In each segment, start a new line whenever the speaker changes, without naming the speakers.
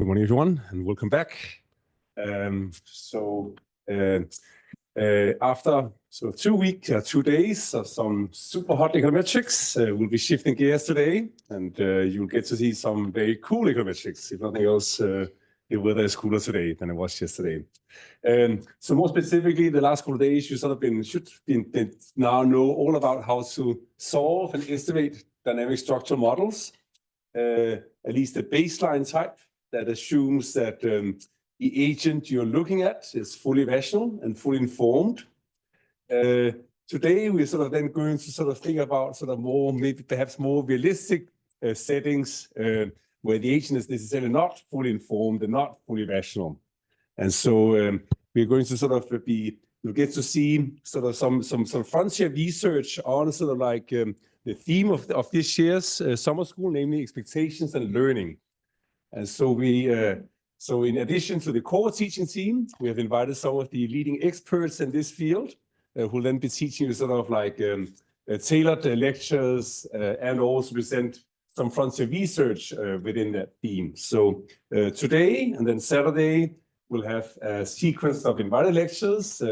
Good morning, everyone, and welcome back. After 2 days of some super hot econometrics, we'll be shifting gears today, and you'll get to see some very cool econometrics. If nothing else, the weather is cooler today than it was yesterday. So more specifically, the last couple of days, you sort of should now know all about how to solve and estimate dynamic structural models, at least the baseline type that assumes that the agent you're looking at is fully rational and fully informed. Today, we're sort of then going to sort of think about sort of more, maybe perhaps more realistic settings where the agent is necessarily not fully informed and not fully rational. And so we're going to sort of you'll get to see sort of some frontier research on sort of like the theme of this year's summer school, namely expectations and learning. And so so in addition to the core teaching team, we have invited some of the leading experts in this field who will then be teaching you sort of like tailored lectures and also present some frontier research within that theme. So today and then Saturday, we'll have a sequence of invited lectures.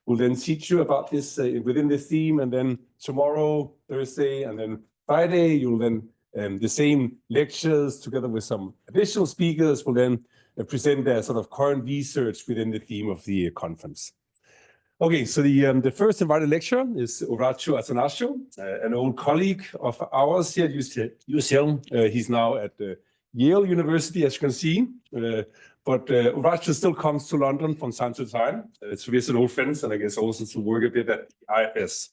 We'll then teach you about this within this theme, and then tomorrow, Thursday, and then Friday, you'll then the same lectures together with some additional speakers will then present their sort of current research within the theme of the conference. Okay, so the first invited lecturer is Orazio Attanasio, an old colleague of ours here at UCL. He's now at Yale University, as you can see. But Orazio still comes to London from time to time to visit old friends, and I guess also to work a bit at the IFS.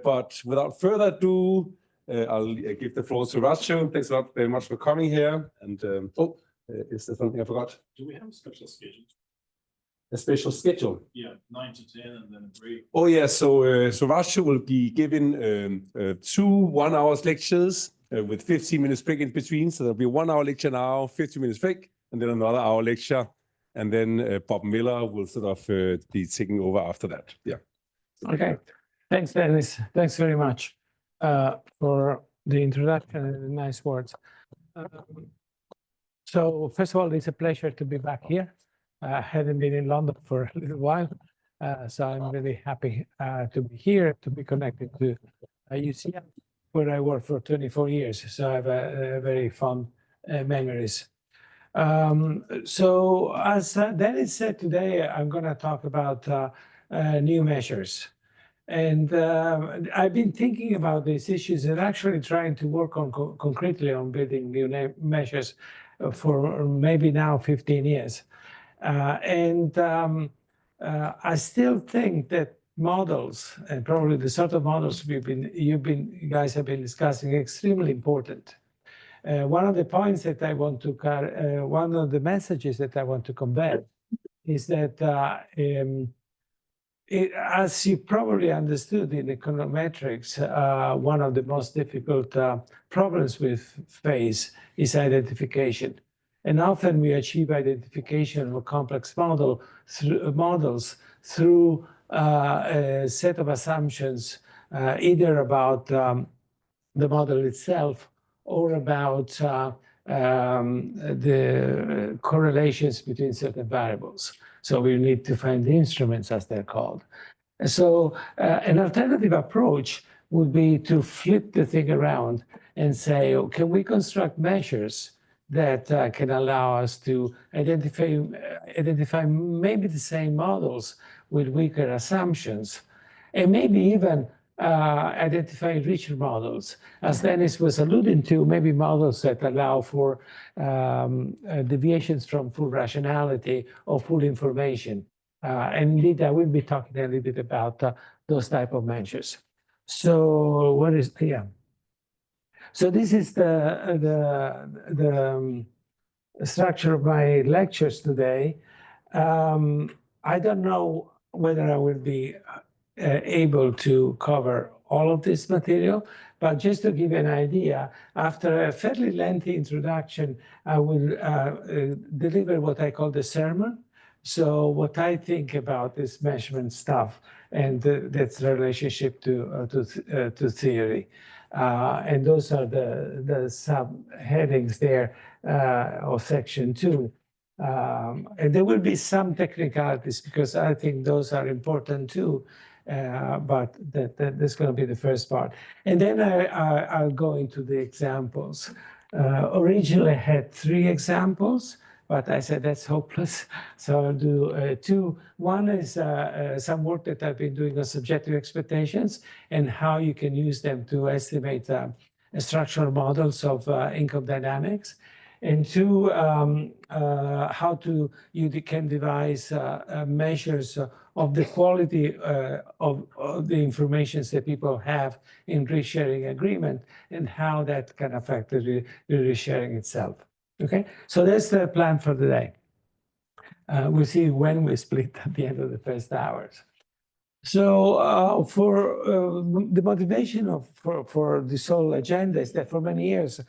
But without further ado, I'll give the floor to Orazio. Thanks a lot very much for coming here. And is there something I forgot?
Do we have a special schedule?
A special schedule?
Yeah, 9 to 10 and then a break.
Oh yeah, so Orazio will be giving 2 one-hour lectures with 15 minutes break in between. So there'll be a 1-hour lecture now, 15 minutes break, and then another hour lecture. And then Bob Miller will sort of be taking over after that. Yeah.
Okay. Thanks, Dennis. Thanks very much for the introduction and the nice words. So first of all, it's a pleasure to be back here. I hadn't been in London for a little while, so I'm really happy to be here, to be connected to UCL, where I worked for 24 years. So I have very fond memories. So as Dennis said today, I'm going to talk about new measures. And I've been thinking about these issues and actually trying to work on concretely on building new measures for maybe now 15 years. I still think that models, and probably the sort of models you guys have been discussing, are extremely important. One of the points that I want to one of the messages that I want to convey is that as you probably understood in econometrics, one of the most difficult problems we face is identification. And often we achieve identification of a complex models through a set of assumptions, either about the model itself or about the correlations between certain variables. So we need to find the instruments, as they're called. So an alternative approach would be to flip the thing around and say, oh, can we construct measures that can allow us to identify maybe the same models with weaker assumptions, and maybe even identify richer models. As Dennis was alluding to, maybe models that allow for deviations from full rationality or full information. And indeed, I will be talking a little bit about those type of measures. So what is, yeah. So this is the structure of my lectures today. I don't know whether I will be able to cover all of this material, but just to give you an idea, after a fairly lengthy introduction, I will deliver what I call the sermon. So what I think about this measurement stuff and that's relationship to theory. And those are the subheadings there of section 2. And there will be some technicalities because I think those are important too. But that's going to be the first part. And then I'll go into the examples. Originally I had 3 examples, but I said that's hopeless. So I'll do 2. One is some work that I've been doing on subjective expectations and how you can use them to estimate structural models of income dynamics. And 2, how you can devise measures of the quality of the information that people have in risk-sharing agreement and how that can affect the risk-sharing itself. Okay, so that's the plan for the day. We'll see when we split at the end of the first hours. So for the motivation for this whole agenda is that for many years,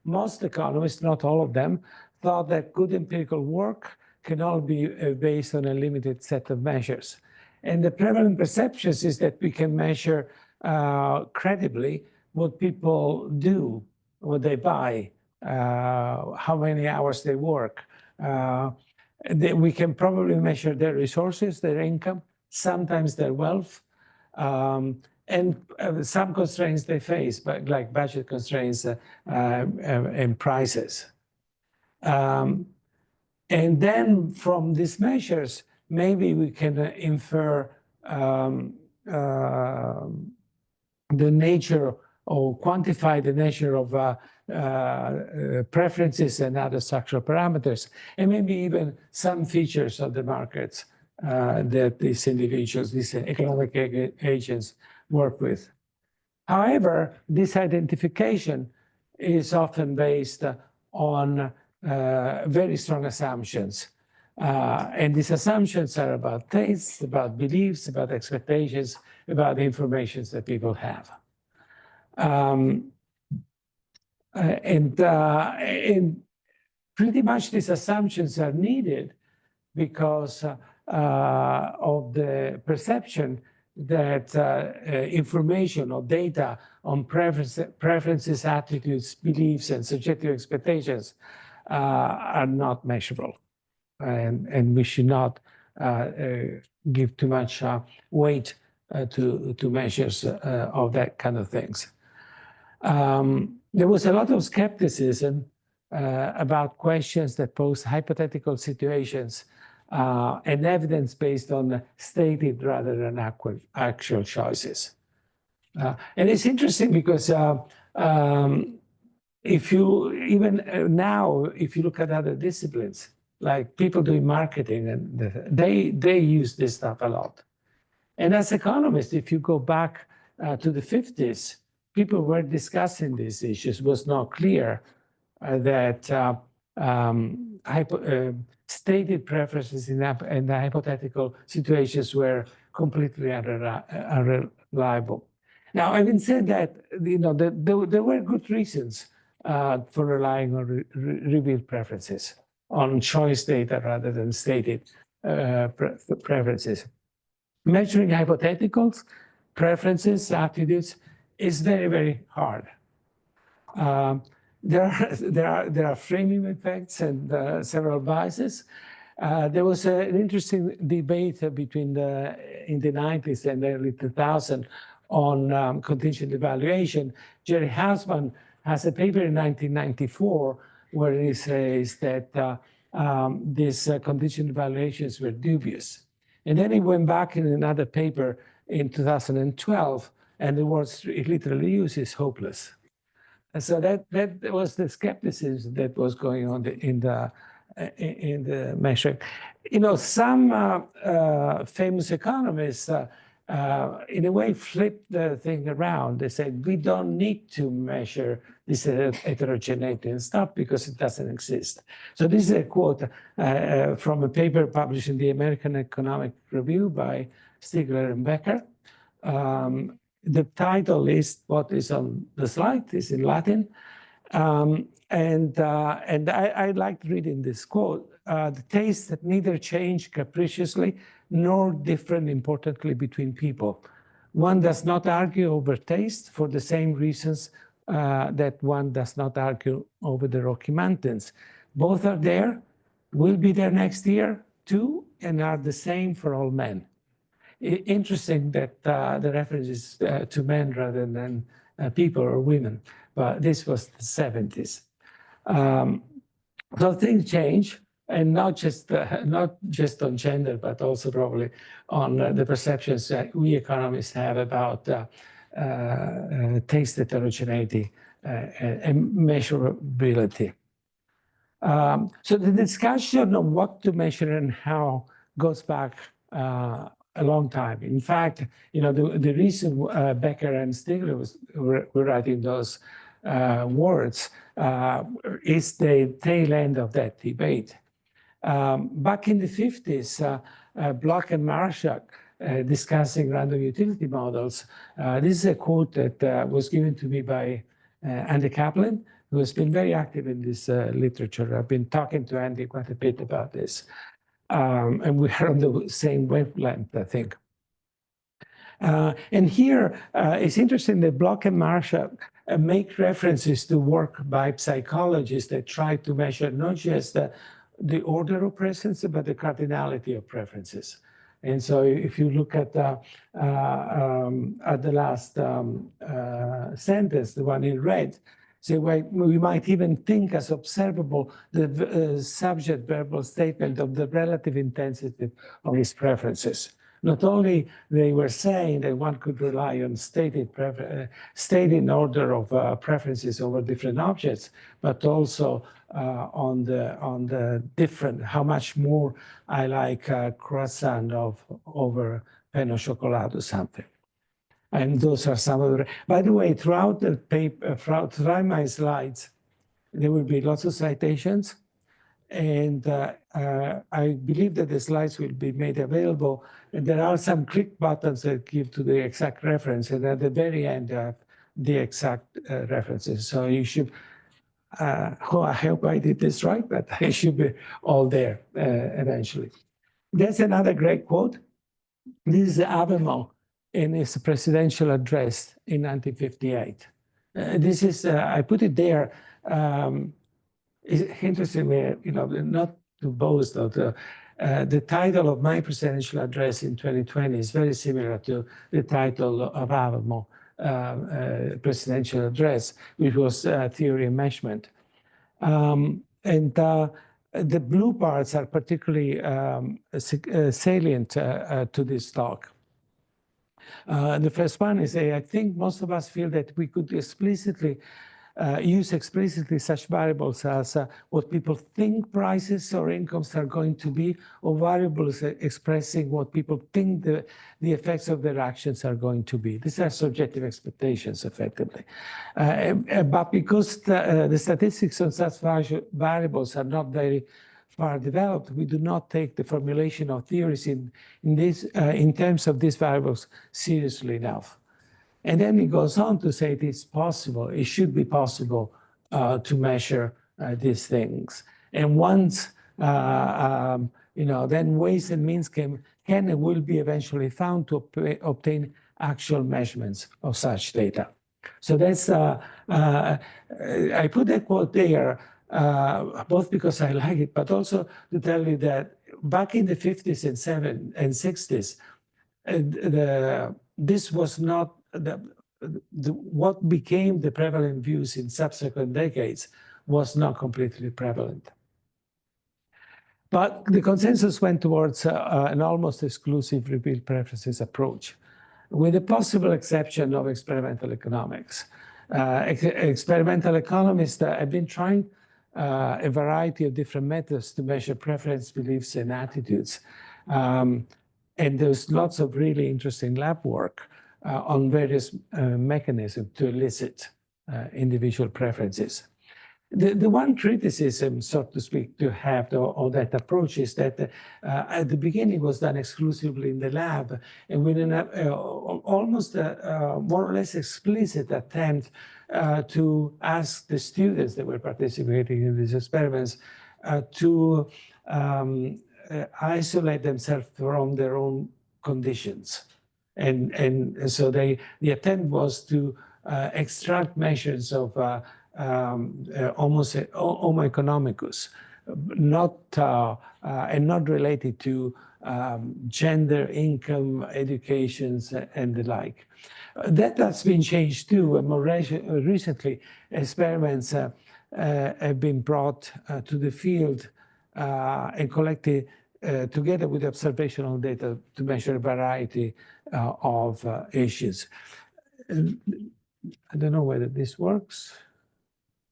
most economists, not all of them, thought that good empirical work can all be based on a limited set of measures. And the prevalent perceptions is that we can measure credibly what people do, what they buy, how many hours they work. We can probably measure their resources, their income, sometimes their wealth, and some constraints they face, but like budget constraints and prices. And then from these measures, maybe we can infer the nature or quantify the nature of preferences and other structural parameters, and maybe even some features of the markets that these individuals, these economic agents work with. However, this identification is often based on very strong assumptions. And these assumptions are about tastes, about beliefs, about expectations, about the information that people have. And pretty much these assumptions are needed because of the perception that information or data on preferences, attitudes, beliefs, and subjective expectations are not measurable. And we should not give too much weight to measures of that kind of things. There was a lot of skepticism about questions that pose hypothetical situations and evidence based on stated rather than actual choices. And it's interesting because if you, even now, if you look at other disciplines, like people doing marketing, and they use this stuff a lot. And as economists, if you go back to the 50s, people were discussing these issues. It was not clear that stated preferences in the hypothetical situations were completely unreliable. Now, having said that, there were good reasons for relying on revealed preferences, on choice data rather than stated preferences. Measuring hypotheticals, preferences, attitudes is very, very hard. There are framing effects and several biases. There was an interesting debate in the 90s and early 2000s on contingent evaluation. Jerry Hausman has a paper in 1994 where he says that these contingent evaluations were dubious. And then he went back in another paper in 2012, and the word he literally used is hopeless. And so that was the skepticism that was going on in the measuring. Some famous economists in a way flipped the thing around. They said, we don't need to measure this heterogeneity and stuff because it doesn't exist. So this is a quote from a paper published in the American Economic Review by Stigler and Becker. The title is what is on the slide, is in Latin. And I liked reading this quote. The tastes that neither change capriciously nor different importantly between people. One does not argue over taste for the same reasons that one does not argue over the Rocky Mountains. Both are there, will be there next year too, and are the same for all men. Interesting that the reference is to men rather than people or women, but this was the 70s. So things change, and not just on gender, but also probably on the perceptions that we economists have about taste heterogeneity and measurability. So the discussion on what to measure and how goes back a long time. In fact, the reason Becker and Stigler were writing those words is the tail end of that debate. Back in the 50s, Bloch and Marshak discussing random utility models. This is a quote that was given to me by Andy Kaplan, who has been very active in this literature. I've been talking to Andy quite a bit about this. And we are on the same wavelength, I think. And here, it's interesting that Bloch and Marshak make references to work by psychologists that try to measure not just the order of preferences, but the cardinality of preferences. And so if you look at the last sentence, the one in red, say, well, we might even think as observable the subject-verbal statement of the relative intensity of his preferences. Not only they were saying that one could rely on stated order of preferences over different objects, but also on the different, how much more I like croissant over pain au chocolat or something. And those are some of the, by the way, throughout the paper, throughout my slides, there will be lots of citations. And I believe that the slides will be made available. And there are some click buttons that give to the exact reference. And at the very end, you have the exact references. So you should, I hope I did this right, but it should be all there eventually. There's another great quote. This is Avermont in his presidential address in 1958. This is, I put it there. It's interesting, not to boast, though, the title of my presidential address in 2020 is very similar to the title of Avermont presidential address, which was Theory and Measurement. And the blue parts are particularly salient to this talk. The first one is, I think most of us feel that we could explicitly use explicitly such variables as what people think prices or incomes are going to be, or variables expressing what people think the effects of their actions are going to be. These are subjective expectations, effectively. But because the statistics on such variables are not very far developed, we do not take the formulation of theories in terms of these variables seriously enough. And then he goes on to say it is possible, it should be possible to measure these things. And once, then ways and means can and will be eventually found to obtain actual measurements of such data. So that's, I put that quote there, both because I like it, but also to tell you that back in the 50s and 60s, this was not, what became the prevalent views in subsequent decades was not completely prevalent. But the consensus went towards an almost exclusive revealed preferences approach, with the possible exception of experimental economics. Experimental economists have been trying a variety of different methods to measure preference, beliefs, and attitudes. And there's lots of really interesting lab work on various mechanisms to elicit individual preferences. The one criticism, so to speak, to have of that approach is that at the beginning was done exclusively in the lab, and with an almost more or less explicit attempt to ask the students that were participating in these experiments to isolate themselves from their own conditions. And so the attempt was to extract measures of almost homo economicus, and not related to gender, income, educations, and the like. That has been changed too. And more recently, experiments have been brought to the field and collected together with observational data to measure a variety of issues. I don't know whether this works.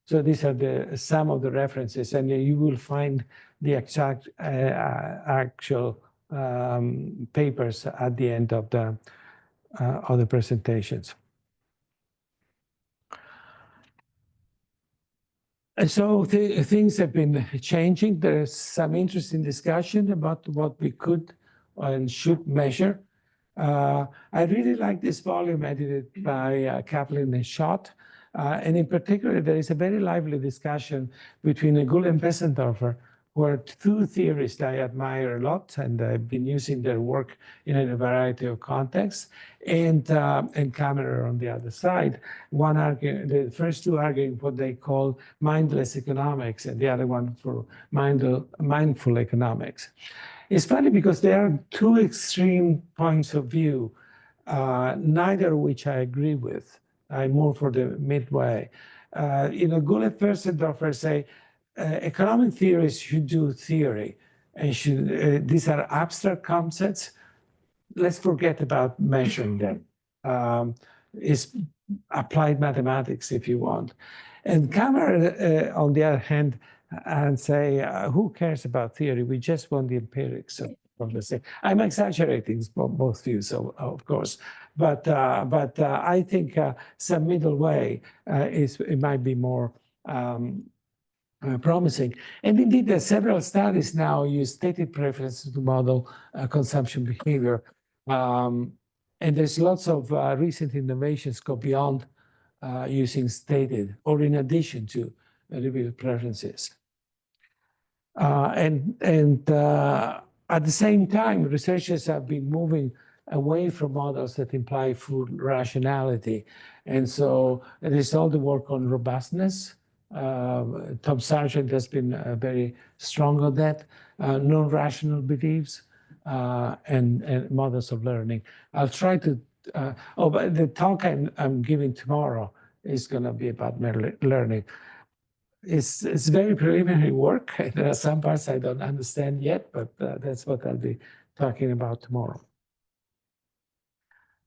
So these are some of the references, and you will find the exact actual papers at the end of the presentations. And so things have been changing. There's some interesting discussion about what we could and should measure. I really like this volume edited by Kaplan and Schott. And in particular, there is a very lively discussion between Gull and Bessendorfer, who are two theorists I admire a lot, and I've been using their work in a variety of contexts, and Kammerer on the other side. One arguing, the first two arguing what they call mindless economics, and the other one for mindful economics. It's funny because there are two extreme points of view, neither of which I agree with. I'm more for the midway. Gull and Bessendorfer say, economic theorists should do theory, and these are abstract concepts. Let's forget about measuring them. It's applied mathematics, if you want. And Kammerer, on the other hand, and say, who cares about theory? We just want the empirics of the same. I'm exaggerating both views, of course, but I think some middle way it might be more promising. And indeed, there are several studies now use stated preferences to model consumption behavior. And there's lots of recent innovations go beyond using stated or in addition to revealed preferences. And at the same time, researchers have been moving away from models that imply full rationality. And so there's all the work on robustness. Tom Sargent has been very strong on that, non-rational beliefs, and models of learning. I'll try to, but the talk I'm giving tomorrow is going to be about learning. It's very preliminary work. There are some parts I don't understand yet, but that's what I'll be talking about tomorrow.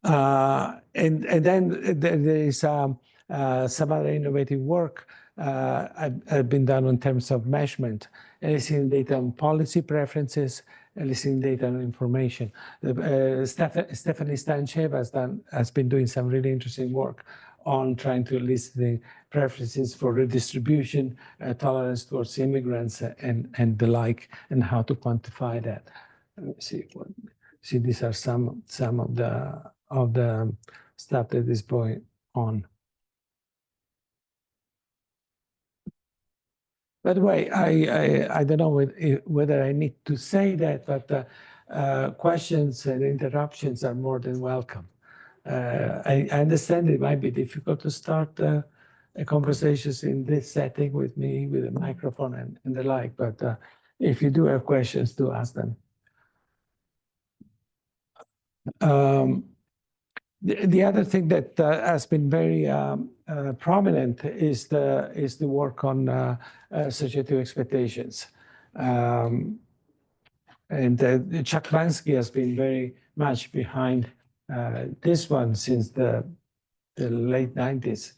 And then there is some other innovative work I've been done in terms of measurement, eliciting data on policy preferences, eliciting data on information. Stephanie Stancheva has been doing some really interesting work on trying to elicit the preferences for redistribution, tolerance towards immigrants, and the like, and how to quantify that. Let me see. See, these are some of the stuff that is going on. By the way, I don't know whether I need to say that, but questions and interruptions are more than welcome. I understand it might be difficult to start conversations in this setting with me, with a microphone and the like, but if you do have questions, do ask them. The other thing that has been very prominent is the work on subjective expectations. And Chuck Lansky has been very much behind this one since the late 90s,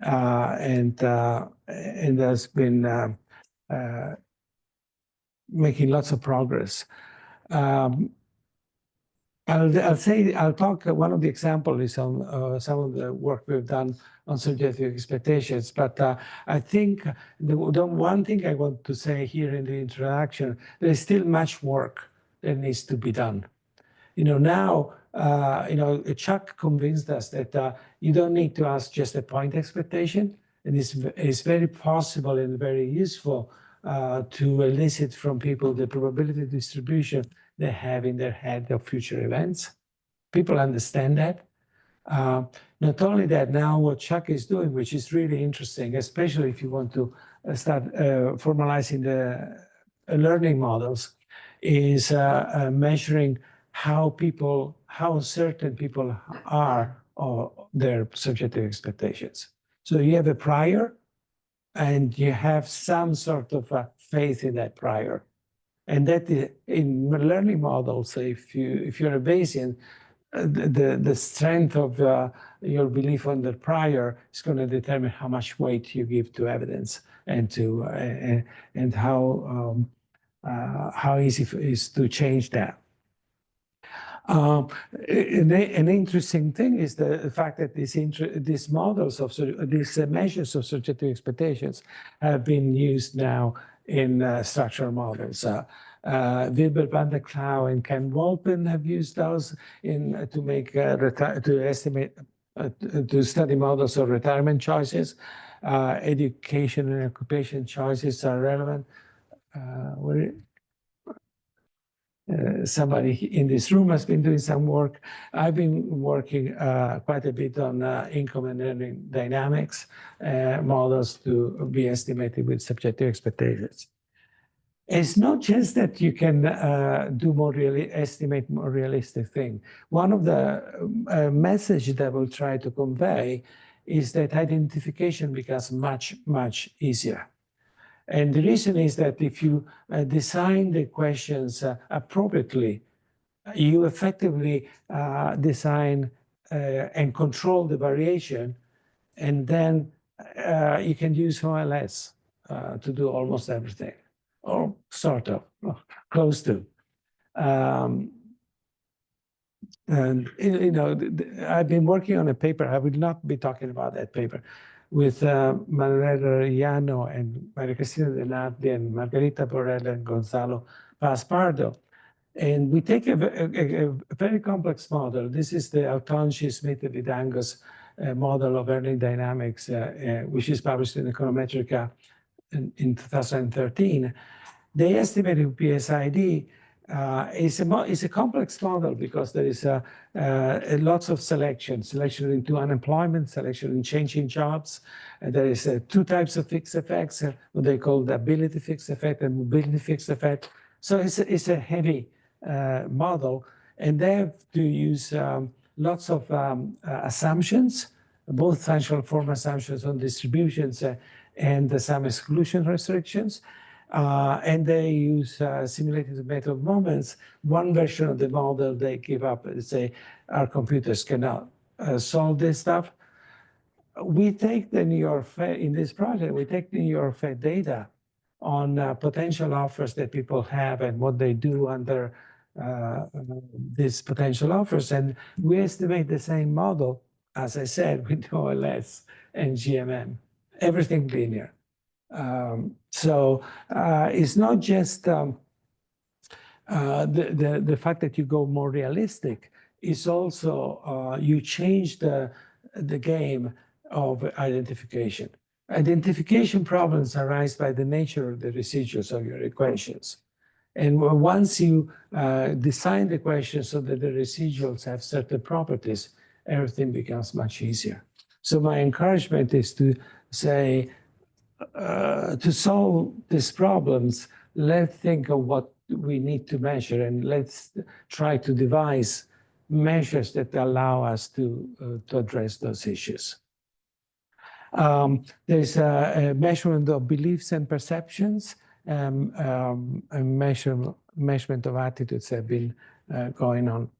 and has been making lots of progress. I'll talk, one of the examples is on some of the work we've done on subjective expectations, but I think the one thing I want to say here in the introduction, there's still much work that needs to be done. Now, Chuck convinced us that you don't need to ask just a point expectation, and it's very possible and very useful to elicit from people the probability distribution they have in their head of future events. People understand that. Not only that, now what Chuck is doing, which is really interesting, especially if you want to start formalizing the learning models, is measuring how certain people are or their subjective expectations. So you have a prior, and you have some sort of faith in that prior. And that in learning models, if you're a Bayesian, the strength of your belief on the prior is going to determine how much weight you give to evidence and how easy it is to change that. An interesting thing is the fact that these models of these measures of subjective expectations have been used now in structural models. Wilbur van der Klauw and Ken Wolpen have used those to make to study models of retirement choices. Education and occupation choices are relevant. Somebody in this room has been doing some work. I've been working quite a bit on income and earning dynamics models to be estimated with subjective expectations. It's not just that you can estimate more realistic thing. One of the message that we'll try to convey is that identification becomes much, much easier. And the reason is that if you design the questions appropriately, you effectively design and control the variation, and then you can use OLS to do almost everything, or sort of, close to. And I've been working on a paper. I will not be talking about that paper, with Manuel Llano and Maria Cristina Denardi and Margarita Borrella and Gonzalo Paz-Pardo. And we take a very complex model. This is the Autonci, Smith, and Vidangos model of earning dynamics, which is published in Econometric in 2013. They estimated PSID is a complex model because there is lots of selection into unemployment, selection in changing jobs. There is two types of fixed effects, what they call the ability fixed effect and mobility fixed effect. So it's a heavy model, and they have to use lots of assumptions, both functional form assumptions on distributions and some exclusion restrictions. And they use simulated method of moments. One version of the model they give up and say, our computers cannot solve this stuff. We take the New York Fed, in this project, we take the New York Fed data on potential offers that people have and what they do under these potential offers. And we estimate the same model, as I said, with OLS and GMM, everything linear. So it's not just the fact that you go more realistic, it's also you change the game of identification. Identification problems arise by the nature of the residuals of your equations. And once you design the question so that the residuals have certain properties, everything becomes much easier. So my encouragement is to say, to solve these problems, let's think of what we need to measure, and let's try to devise measures that allow us to address those issues. There's a measurement of beliefs and perceptions, and measurement of attitudes have been going on.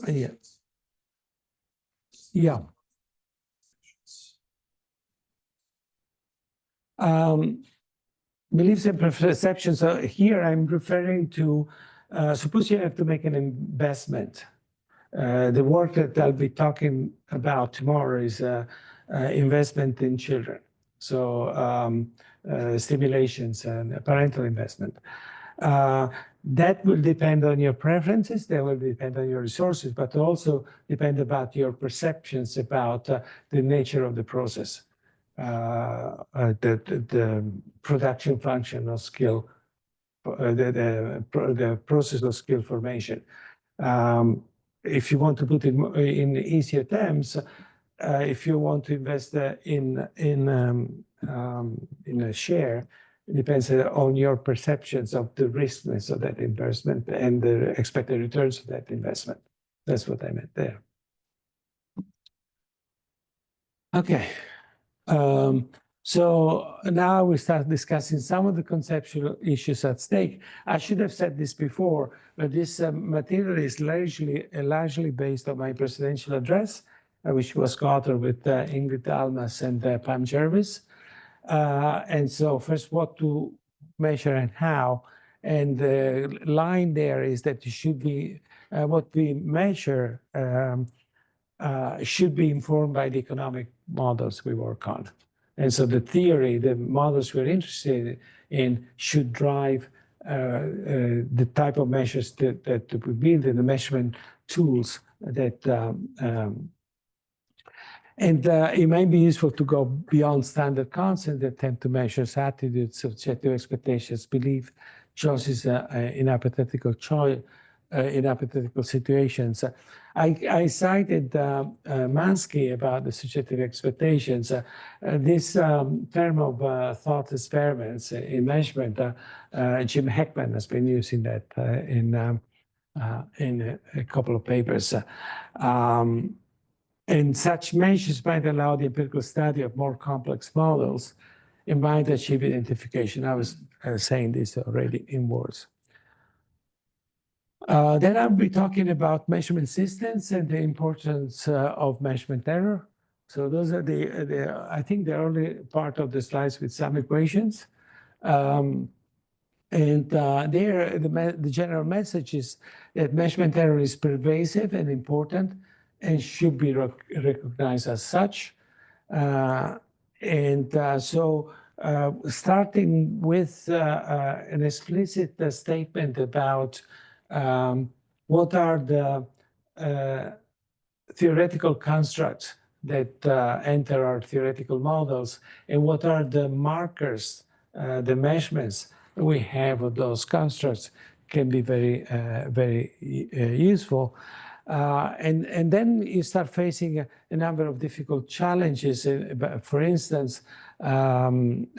Yeah. Yeah. Beliefs and perceptions. So here I'm referring to, suppose you have to make an investment. The work that I'll be talking about tomorrow is investment in children. So stimulations and parental investment. That will depend on your preferences, that will depend on your resources, but also depend about your perceptions about the nature of the process. The production function of skill, the process of skill formation. If you want to put it in easier terms, if you want to invest in a share, it depends on your perceptions of the riskiness of that investment and the expected returns of that investment. That's what I meant there. Okay. So now we start discussing some of the conceptual issues at stake. I should have said this before, but this material is largely based on my presidential address, which was co-authored with Ingrid Almas and Pam Jervis. And so first, what to measure and how. And the line there is that it should be, what we measure should be informed by the economic models we work on. And so the theory, the models we're interested in should drive the type of measures that we build and the measurement tools that, and it might be useful to go beyond standard concepts that tend to measure attitudes, subjective expectations, belief, choices in hypothetical situations. I cited Mansky about the subjective expectations. This term of thought experiments in measurement, Jim Heckman has been using that in a couple of papers. And such measures might allow the empirical study of more complex models and might achieve identification. I was saying this already in words. Then I'll be talking about measurement systems and the importance of measurement error. So those are I think the early part of the slides with some equations. And there, the general message is that measurement error is pervasive and important and should be recognized as such. So starting with an explicit statement about what are the theoretical constructs that enter our theoretical models, and what are the markers, the measurements we have of those constructs can be very, very useful. And then you start facing a number of difficult challenges. For instance, what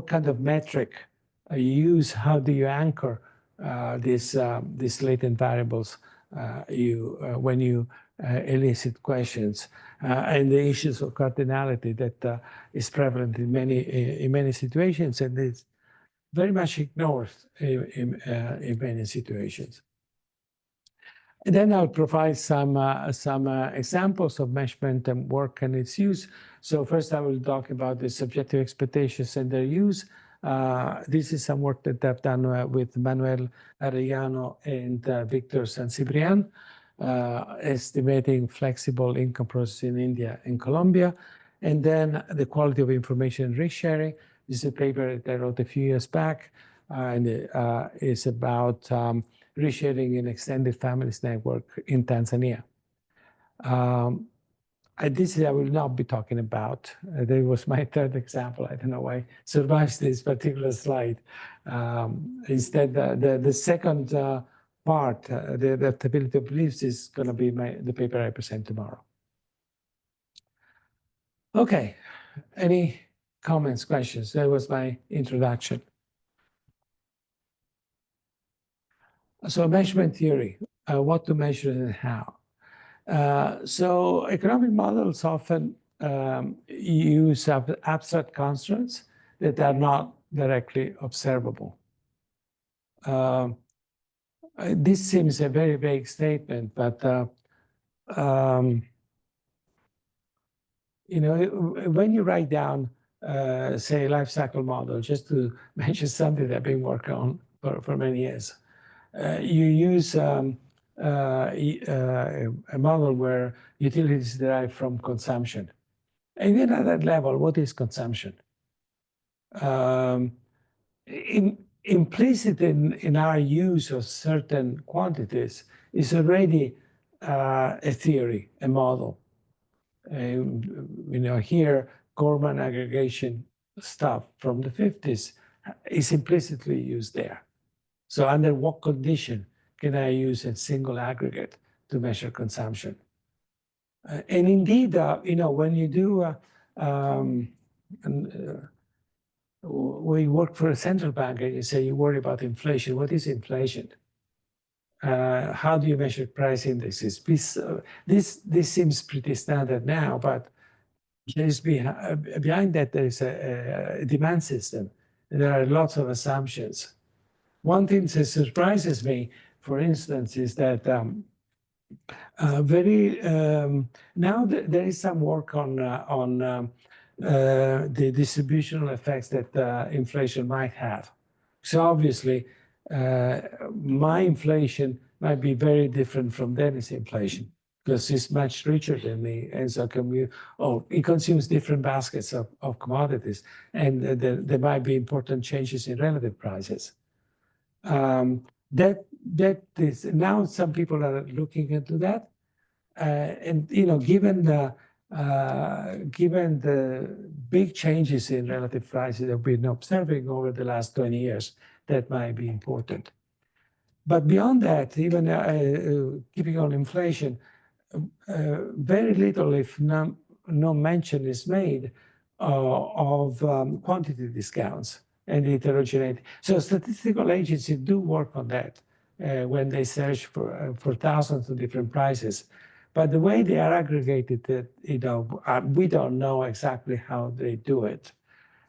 kind of metric you use? How do you anchor these latent variables when you elicit questions? And the issues of cardinality that is prevalent in many situations, and it's very much ignored in many situations. And then I'll provide some examples of measurement and work and its use. So first I will talk about the subjective expectations and their use. This is some work that I've done with Manuel Arellano and Victor Sancibrián, estimating flexible income process in India and Colombia. And then the quality of information and risk sharing. This is a paper that I wrote a few years back, and it's about resharing an extended families network in Tanzania. This I will not be talking about. There was my third example. I don't know why it survives this particular slide. Instead, the second part, the adaptability of beliefs, is going to be the paper I present tomorrow. Okay, any comments, questions? That was my introduction. So measurement theory, what to measure and how. So economic models often use abstract constructs that are not directly observable. This seems a very vague statement, but you know, when you write down, say, life cycle model, just to mention something that I've been working on for many years, you use a model where utilities derive from consumption. And then at that level, what is consumption? Implicit in our use of certain quantities is already a theory, a model. You know, here, Gorman aggregation stuff from the 50s is implicitly used there. So under what condition can I use a single aggregate to measure consumption? And indeed, when you do, we work for a central bank and you say you worry about inflation. What is inflation? How do you measure price indexes? This seems pretty standard now, but there's behind that there is a demand system. And there are lots of assumptions. One thing that surprises me, for instance, is that now there is some work on the distributional effects that inflation might have. So obviously, my inflation might be very different from Dennis' inflation because he's much richer than me, and so he consumes different baskets of commodities, and there might be important changes in relative prices. That is now some people are looking into that, and given the big changes in relative prices that we've been observing over the last 20 years, that might be important. But beyond that, even keeping on inflation, very little, if no mention is made of quantity discounts and heterogeneity. So statistical agencies do work on that when they search for thousands of different prices. But the way they are aggregated, we don't know exactly how they do it.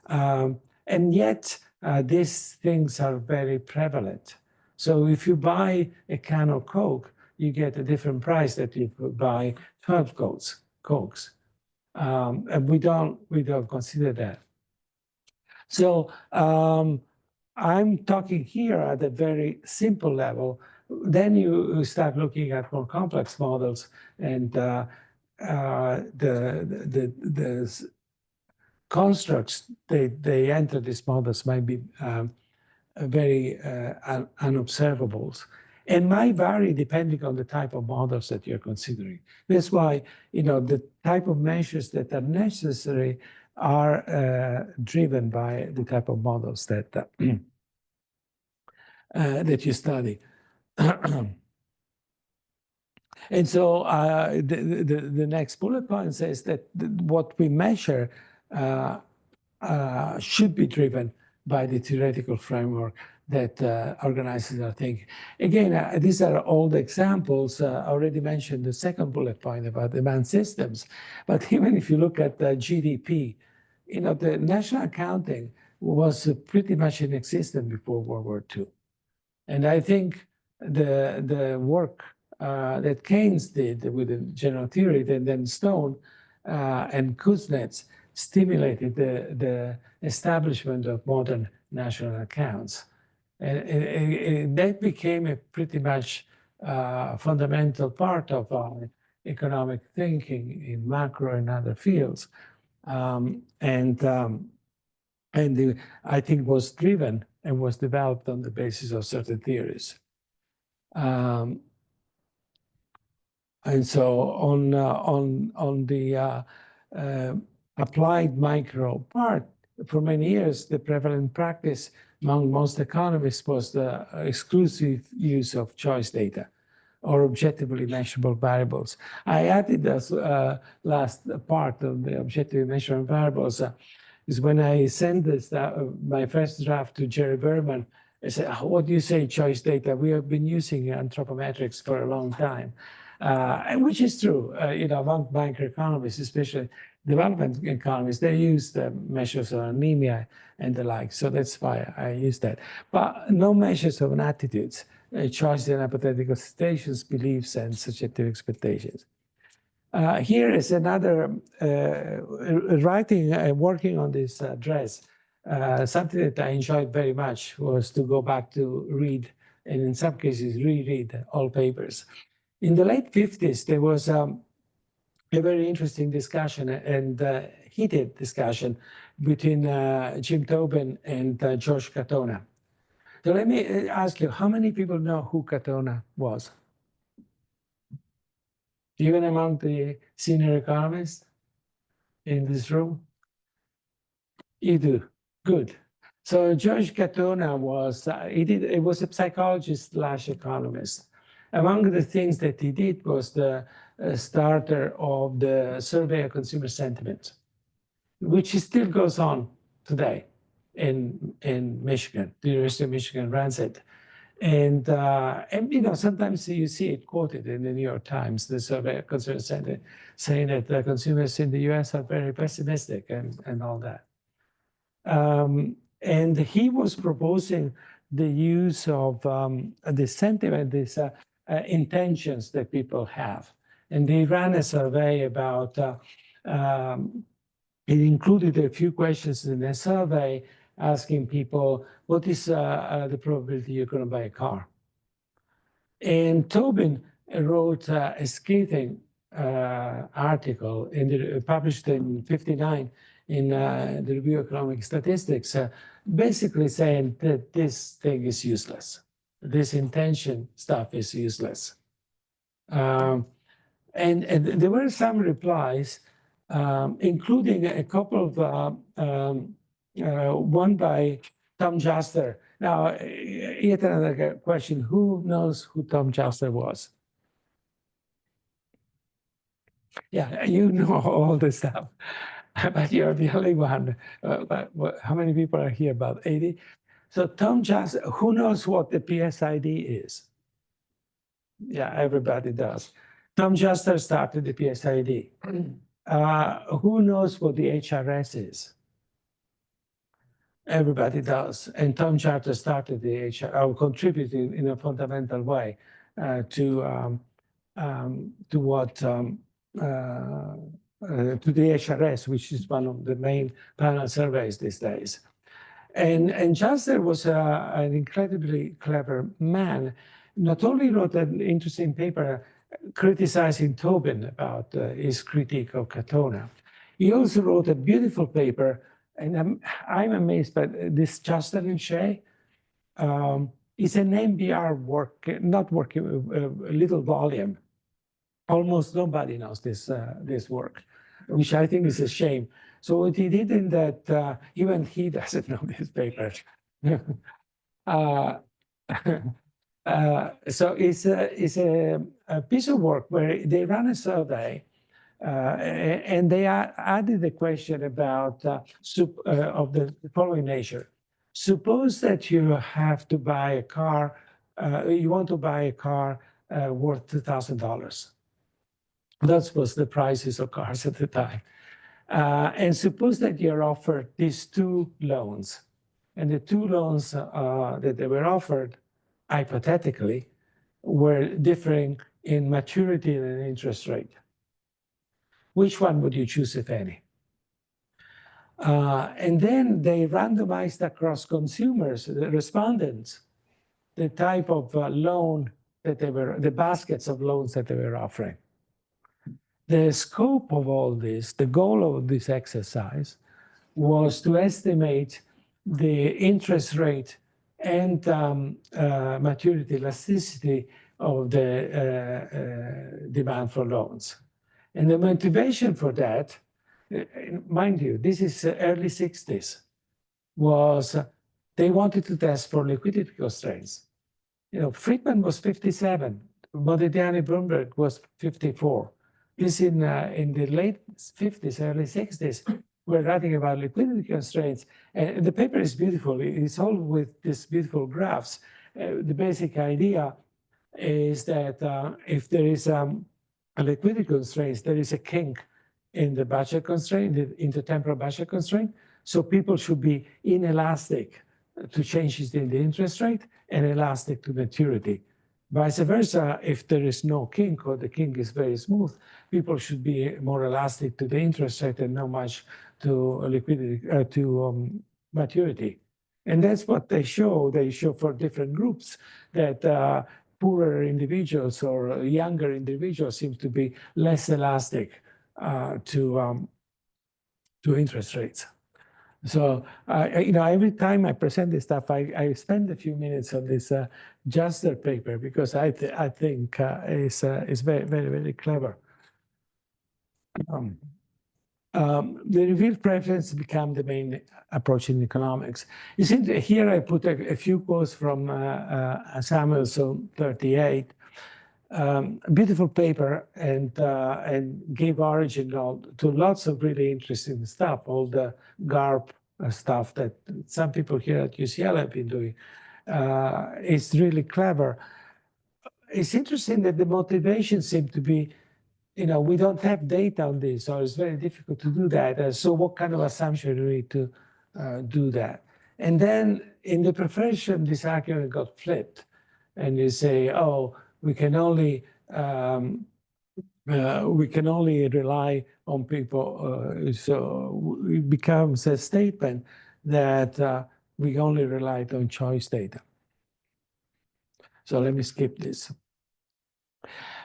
And yet, these things are very prevalent. So if you buy a can of Coke, you get a different price that if you buy 12 Cokes. And we don't consider that. So I'm talking here at a very simple level. Then you start looking at more complex models, and the constructs they enter these models might be very unobservables, and might vary depending on the type of models that you're considering. That's why the type of measures that are necessary are driven by the type of models that that you study. And so the next bullet point says that what we measure should be driven by the theoretical framework that organizers are thinking. Again, these are old examples. I already mentioned the second bullet point about demand systems. But even if you look at the GDP, the national accounting was pretty much inexistent before World War II. And I think the work that Keynes did with the general theory, and then Stone and Kuznets stimulated the establishment of modern national accounts. And that became a pretty much fundamental part of our economic thinking in macro and other fields. And I think was driven and was developed on the basis of certain theories. And so on the applied micro part, for many years, the prevalent practice among most economists was the exclusive use of choice data or objectively measurable variables. I added this last part of the objectively measurable variables is when I sent this, my first draft to Jerry Berman. I said, what do you say, choice data? We have been using anthropometrics for a long time, which is true. Among microeconomists, especially development economists, they use the measures of anemia and the like. So that's why I use that. But no measures of attitudes, choice and hypothetical expectations, beliefs, and subjective expectations. Here is another working on this address. Something that I enjoyed very much was to go back to read, and in some cases reread all papers. In the late 50s, there was a very interesting discussion and heated discussion between Jim Tobin and George Katona. So let me ask you, how many people know who Katona was? Even among the senior economists in this room? You do, good. So George Katona was, he was a psychologist / economist. Among the things that he did was the starter of the survey of consumer sentiment, which still goes on today in Michigan. The University of Michigan runs it. And sometimes you see it quoted in the New York Times, the survey of consumer sentiment, saying that the consumers in the US are very pessimistic and all that. And he was proposing the use of the sentiment, these intentions that people have. And they ran a survey about, it included a few questions in the survey asking people, what is the probability you're going to buy a car? And Tobin wrote a scathing article published in '59 in the Review of Economic Statistics, basically saying that this thing is useless. This intention stuff is useless. And there were some replies, including a couple of, one by Tom Juster. Now, yet another question, who knows who Tom Juster was? Yeah, you know all this stuff, but you're the only one. How many people are here? About 80? So Tom Juster, who knows what the PSID is? Yeah, everybody does. Tom Juster started the PSID. Who knows what the HRS is? Everybody does. And Tom Juster started the HRS, contributed in a fundamental way to the HRS, which is one of the main panel surveys these days. And Juster was an incredibly clever man. Not only wrote an interesting paper criticizing Tobin about his critique of Katona, he also wrote a beautiful paper, and I'm amazed by this. Juster and Shea is an MBR work, not working, a little volume. Almost nobody knows this work, which I think is a shame. So what he did in that, even he doesn't know this paper. So it's a piece of work where they ran a survey and they added the question about of the following nature. Suppose that you have to buy a car, you want to buy a car worth $2,000. That was the prices of cars at the time. And suppose that you're offered these two loans. And the two loans that they were offered, hypothetically, were differing in maturity and interest rate. Which one would you choose, if any? And then they randomized across consumers, the respondents, the type of loan that they were, the baskets of loans that they were offering. The scope of all this, the goal of this exercise, was to estimate the interest rate and maturity elasticity of the demand for loans. And the motivation for that, mind you, this is early 60s, was they wanted to test for liquidity constraints. You know, Friedman was 57, Modigliani Bloomberg was 54. This in the late 50s, early 60s, we're writing about liquidity constraints. And the paper is beautiful. It's all with these beautiful graphs. The basic idea is that if there is a liquidity constraints, there is a kink in the budget constraint, the intertemporal budget constraint. So people should be inelastic to changes in the interest rate and elastic to maturity. Vice versa, if there is no kink or the kink is very smooth, people should be more elastic to the interest rate and not much to liquidity, maturity. And that's what they show. They show for different groups that poorer individuals or younger individuals seem to be less elastic to interest rates. So, you know, every time I present this stuff, I spend a few minutes on this Juster paper because I think it's very, very, very clever. The revealed preference become the main approach in economics. You see, here I put a few quotes from Samuelson 38. beautiful paper and gave origin to lots of really interesting stuff, all the GARP stuff that some people here at UCL have been doing. It's really clever. It's interesting that the motivation seemed to be, we don't have data on this, so it's very difficult to do that. So what kind of assumption do we need to do that? And then in the profession, this argument got flipped. And you say, oh, we can only rely on people. So it becomes a statement that we only relied on choice data. So let me skip this.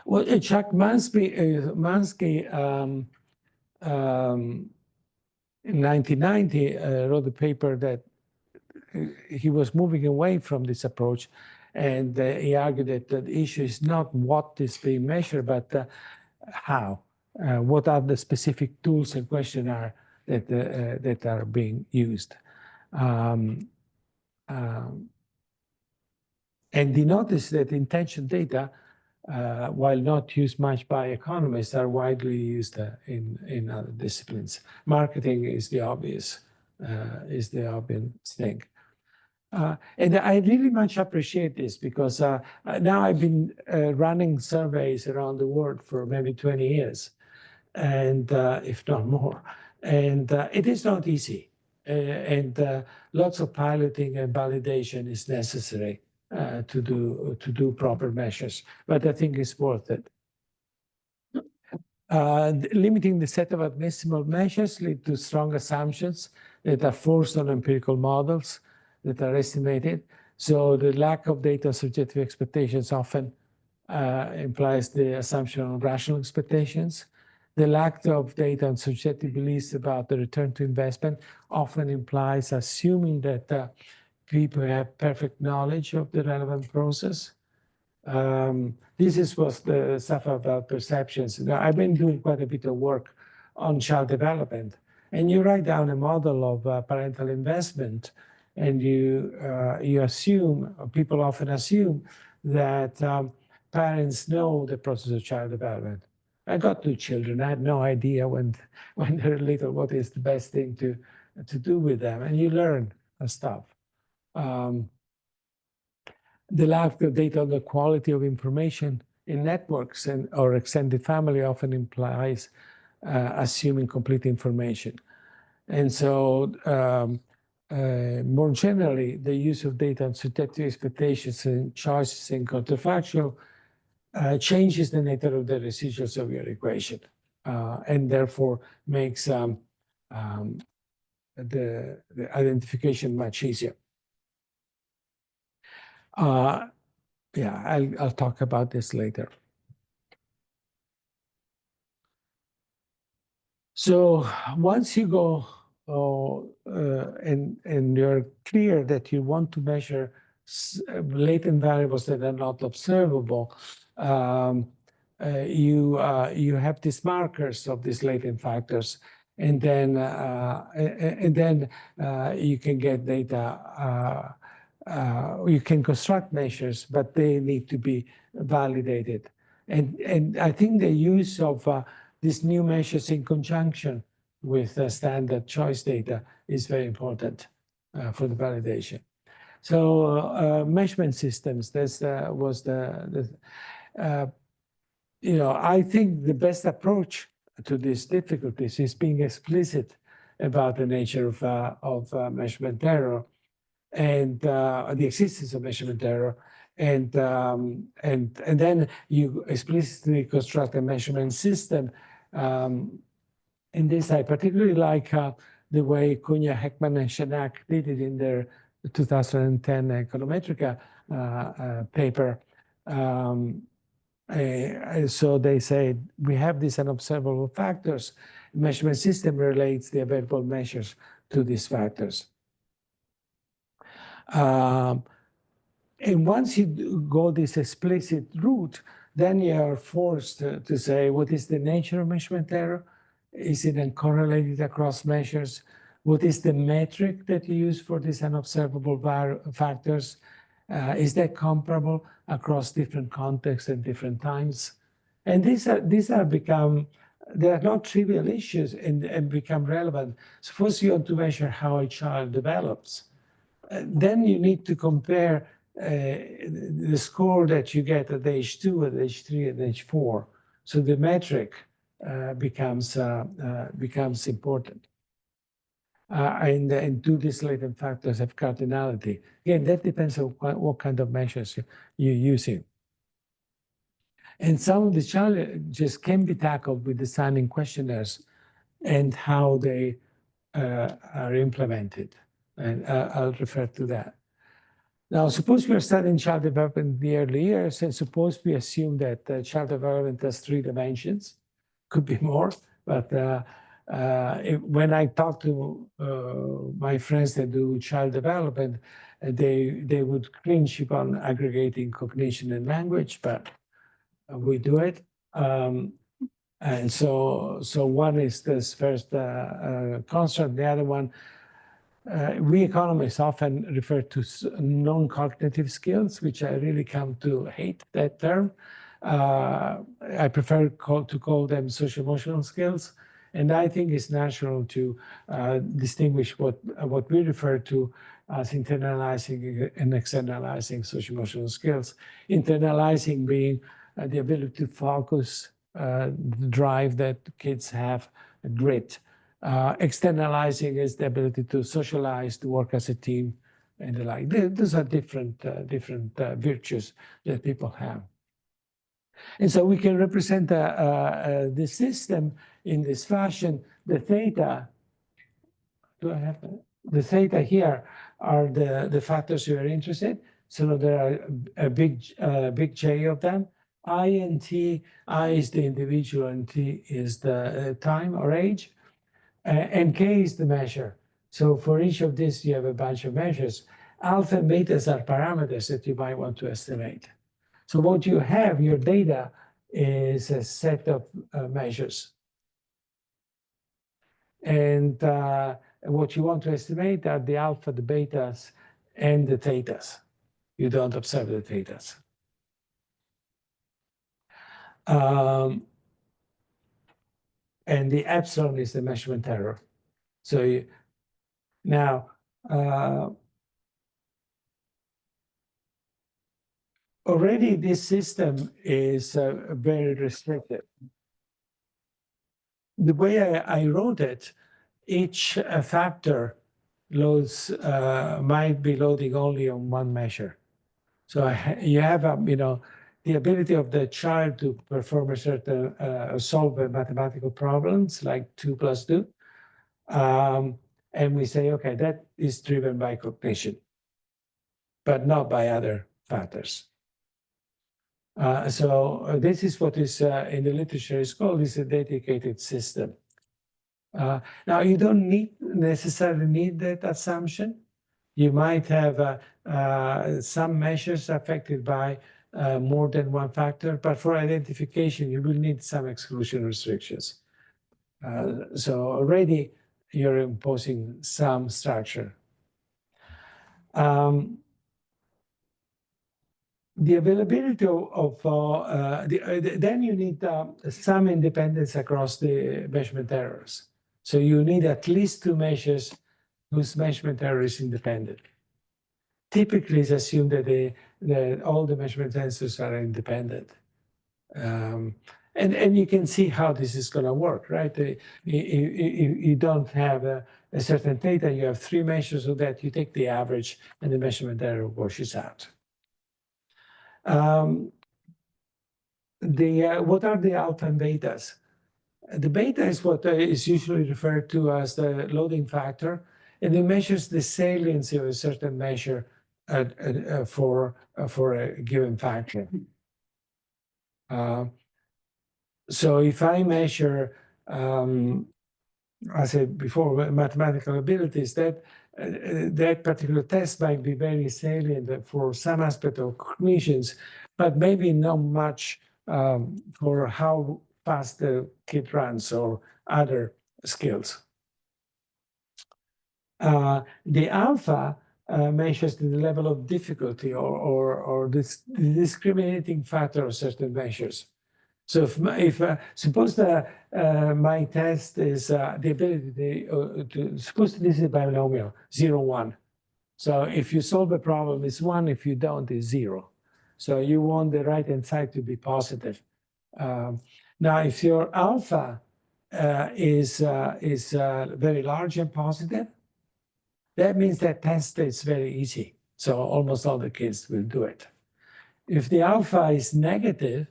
Well, Chuck Mansky in 1990 wrote a paper that he was moving away from this approach, and he argued that the issue is not what is being measured, but how. What are the specific tools and questionnaires that are being used? And he noticed that intention data, while not used much by economists, are widely used in other disciplines. Marketing is the obvious thing. And I really much appreciate this because now I've been running surveys around the world for maybe 20 years, and if not more. And it is not easy. And lots of piloting and validation is necessary to do proper measures, but I think it's worth it. Limiting the set of admissible measures lead to strong assumptions that are forced on empirical models that are estimated. So the lack of data on subjective expectations often implies the assumption of rational expectations. The lack of data on subjective beliefs about the return to investment often implies assuming that people have perfect knowledge of the relevant process. This was the stuff about perceptions. Now, I've been doing quite a bit of work on child development, and you write down a model of parental investment, and you assume, people often assume that parents know the process of child development. I got 2 children. I had no idea when they're little what is the best thing to do with them, and you learn stuff. The lack of data on the quality of information in networks or extended family often implies assuming complete information. And so more generally, the use of data on subjective expectations and choices and counterfactual changes the nature of the residuals of your equation, and therefore makes the identification much easier. Yeah, I'll talk about this later. So once you go and you're clear that you want to measure latent variables that are not observable, you have these markers of these latent factors, and then you can get data. You can construct measures, but they need to be validated. And I think the use of these new measures in conjunction with standard choice data is very important for the validation. So measurement systems, this was I think the best approach to these difficulties is being explicit about the nature of measurement error and the existence of measurement error, and then you explicitly construct a measurement system. In this, I particularly like the way Cunha, Heckman, and Shanak did it in their 2010 Econometric paper. So they say, we have these unobservable factors. The measurement system relates the available measures to these factors. And once you go this explicit route, then you are forced to say, what is the nature of measurement error? Is it uncorrelated across measures? What is the metric that you use for these unobservable factors? Is that comparable across different contexts and different times? And these are become, they are not trivial issues and become relevant. Suppose you want to measure how a child develops. Then you need to compare the score that you get at age 2, at age 3, at age 4. So the metric becomes important. And do these latent factors have cardinality? Again, that depends on what kind of measures you're using. And some of the challenges can be tackled with designing questionnaires and how they are implemented. And I'll refer to that. Now, suppose we are studying child development in the early years, and suppose we assume that child development has 3 dimensions, could be more, but when I talk to my friends that do child development, they would cringe upon aggregating cognition and language, but we do it. And so one is this first construct, the other one, we economists often refer to non-cognitive skills, which I really come to hate that term. I prefer to call them social-emotional skills. And I think it's natural to distinguish what we refer to as internalizing and externalizing social-emotional skills. Internalizing being the ability to focus, the drive that kids have, grit. Externalizing is the ability to socialize, to work as a team, and the like. Those are different virtues that people have. And so we can represent the system in this fashion. The theta, do I have the theta here are the factors you are interested in. So there are a big J of them. I and T, I is the individual and T is the time or age. And K is the measure. So for each of these, you have a bunch of measures. Alpha and betas are parameters that you might want to estimate. So what you have, your data, is a set of measures. And what you want to estimate are the alpha, the betas, and the thetas. You don't observe the thetas. And the epsilon is the measurement error. So now, already this system is very restrictive. The way I wrote it, each factor loads might be loading only on one measure. So you have the ability of the child to perform a certain solve a mathematical problems like 2 + 2. And we say, okay, that is driven by cognition, but not by other factors. So this is what is in the literature is called a dedicated system. Now you don't necessarily need that assumption. You might have some measures affected by more than one factor, but for identification, you will need some exclusion restrictions. So already you're imposing some structure. The availability of then you need some independence across the measurement errors. So you need at least 2 measures whose measurement error is independent. Typically, it's assumed that all the measurement sensors are independent. And you can see how this is going to work, right? You don't have a certain theta, you have 3 measures of that, you take the average and the measurement error washes out. What are the alpha and betas? The beta is what is usually referred to as the loading factor, and it measures the saliency of a certain measure for a given factor. So if I measure, I said before, mathematical abilities, that particular test might be very salient for some aspect of cognitions, but maybe not much for how fast the kid runs or other skills. The alpha measures the level of difficulty or this discriminating factor of certain measures. So if suppose that my test is the ability to suppose this is a binomial 0, 1. So if you solve a problem, it's 1. If you don't, it's 0. So you want the right-hand side to be positive. Now, if your alpha is very large and positive, that means that test is very easy. So almost all the kids will do it. If the alpha is negative,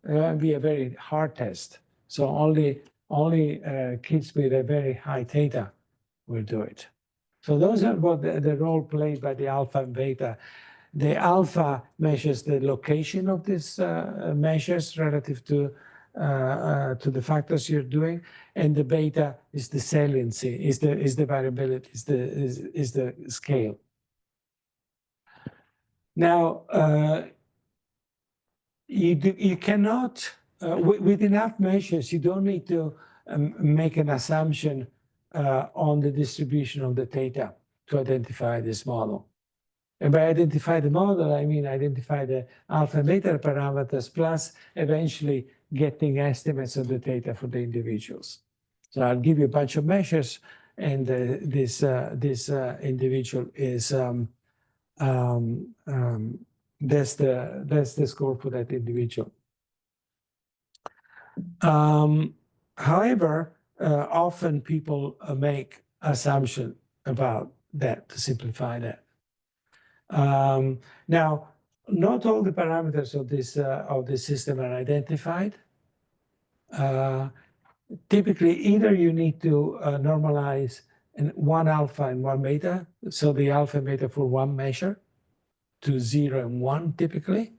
it will be a very hard test. So only kids with a very high theta will do it. So those are what the role played by the alpha and beta. The alpha measures the location of these measures relative to the factors you're doing, and the beta is the saliency, is the variability, is the scale. Now, you cannot with enough measures. You don't need to make an assumption on the distribution of the theta to identify this model. And by identify the model, I mean identify the alpha and beta parameters plus eventually getting estimates of the theta for the individuals. So I'll give you a bunch of measures, and this individual is that's the score for that individual. However, often people make assumptions about that to simplify that. Now, not all the parameters of this system are identified. Typically, either you need to normalize one alpha and one beta, so the alpha and beta for one measure to 0 and 1 typically,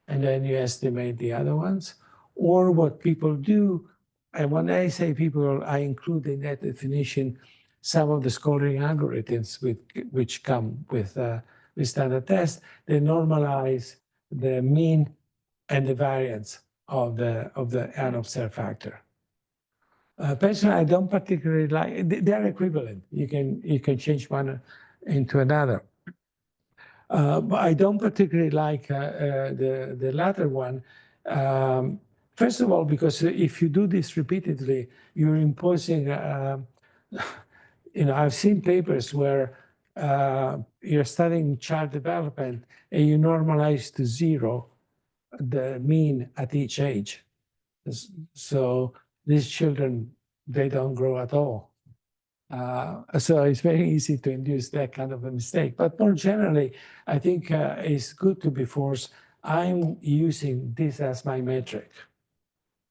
and then you estimate the other ones. Or what people do, and when I say people, I include in that definition some of the scoring algorithms which come with standard test. They normalize the mean and the variance of the unobserved factor. Personally, I don't particularly like. They're equivalent. You can change one into another. But I don't particularly like the latter one. First of all, because if you do this repeatedly, you're imposing. I've seen papers where you're studying child development and you normalize to 0 the mean at each age. So these children, they don't grow at all. So it's very easy to induce that kind of a mistake. But more generally, I think it's good to be forced. I'm using this as my metric.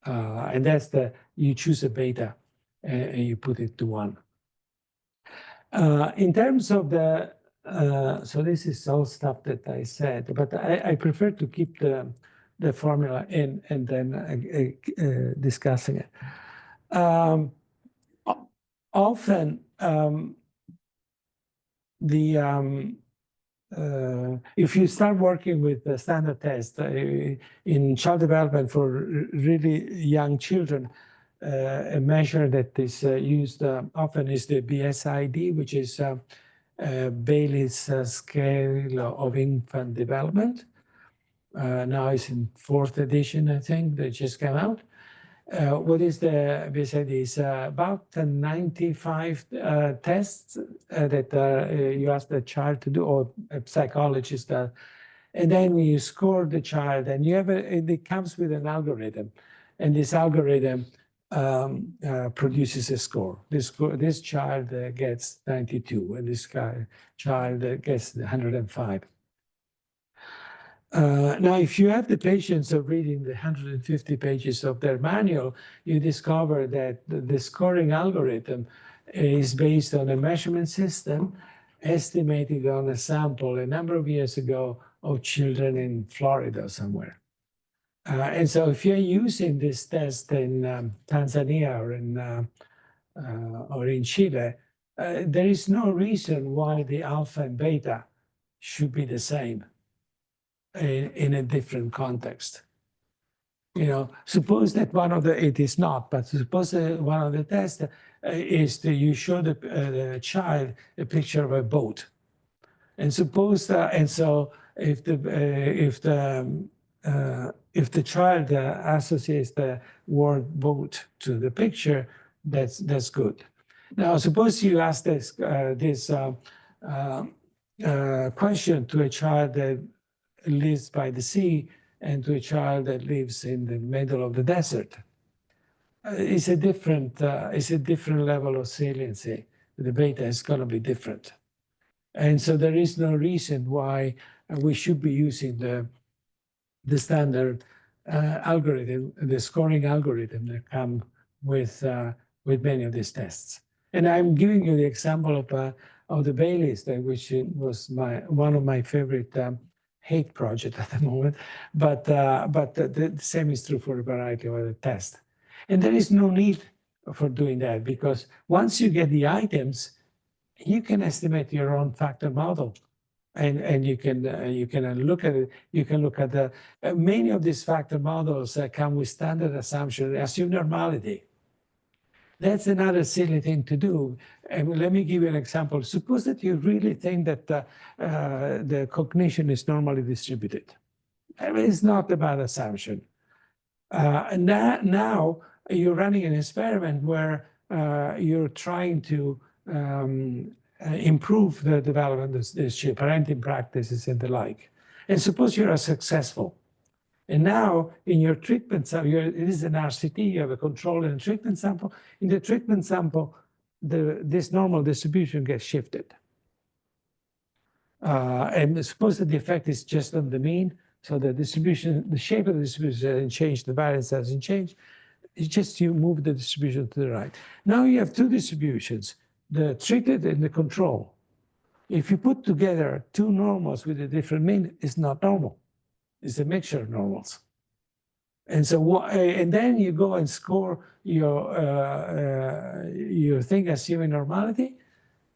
And that's you choose a beta and you put it to 1. In terms of so this is all stuff that I said, but I prefer to keep the formula in and then discussing it. Often, if you start working with the standard test in child development for really young children, a measure that is used often is the BSID, which is Bailey's scale of infant development. Now it's in 4th edition, I think, that just came out. What is the BSID? It's about 95 tests that you ask the child to do, or a psychologist does. And then you score the child, and it comes with an algorithm. And this algorithm produces a score. This child gets 92, and this child gets 105. Now, if you have the patience of reading the 150 pages of their manual, you discover that the scoring algorithm is based on a measurement system estimated on a sample a number of years ago of children in Florida somewhere. And so if you're using this test in Tanzania or in Chile, there is no reason why the alpha and beta should be the same in a different context. Suppose that it is not, but suppose one of the tests is that you show the child a picture of a boat. And suppose and so if the child associates the word boat to the picture, that's good. Now, suppose you ask this question to a child that lives by the sea and to a child that lives in the middle of the desert. It's a different level of saliency. The beta is going to be different. And so there is no reason why we should be using the standard algorithm, the scoring algorithm that come with many of these tests. And I'm giving you the example of the Bayes, which was one of my favorite hate projects at the moment. But the same is true for a variety of other tests. And there is no need for doing that, because once you get the items, you can estimate your own factor model, and you can look at it. You can look at the many of these factor models come with standard assumption, assume normality. That's another silly thing to do. And let me give you an example. Suppose that you really think that the cognition is normally distributed. I mean, it's not a bad assumption. And now you're running an experiment where you're trying to improve the development of this parenting practices and the like. And suppose you are successful. And now in your treatment sample, it is an RCT, you have a control and a treatment sample. In the treatment sample, this normal distribution gets shifted. And suppose that the effect is just on the mean, so the distribution, the shape of the distribution doesn't change, the variance doesn't change. It's just you move the distribution to the right. Now you have two distributions, the treated and the control. If you put together two normals with a different mean, it's not normal. It's a mixture of normals. And so, and then you go and score your thing assuming normality.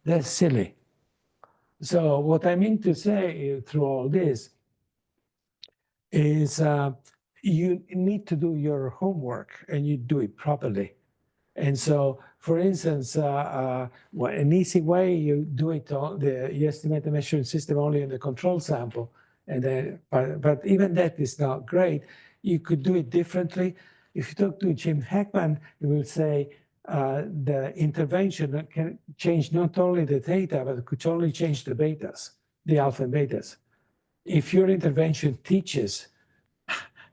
That's silly. So what I mean to say through all this is you need to do your homework and you do it properly. And so, for instance, an easy way you do it, you estimate the measuring system only in the control sample, and then, but even that is not great. You could do it differently. If you talk to Jim Heckman, he will say the intervention can change not only the theta, but it could only change the betas, the alpha and betas. If your intervention teaches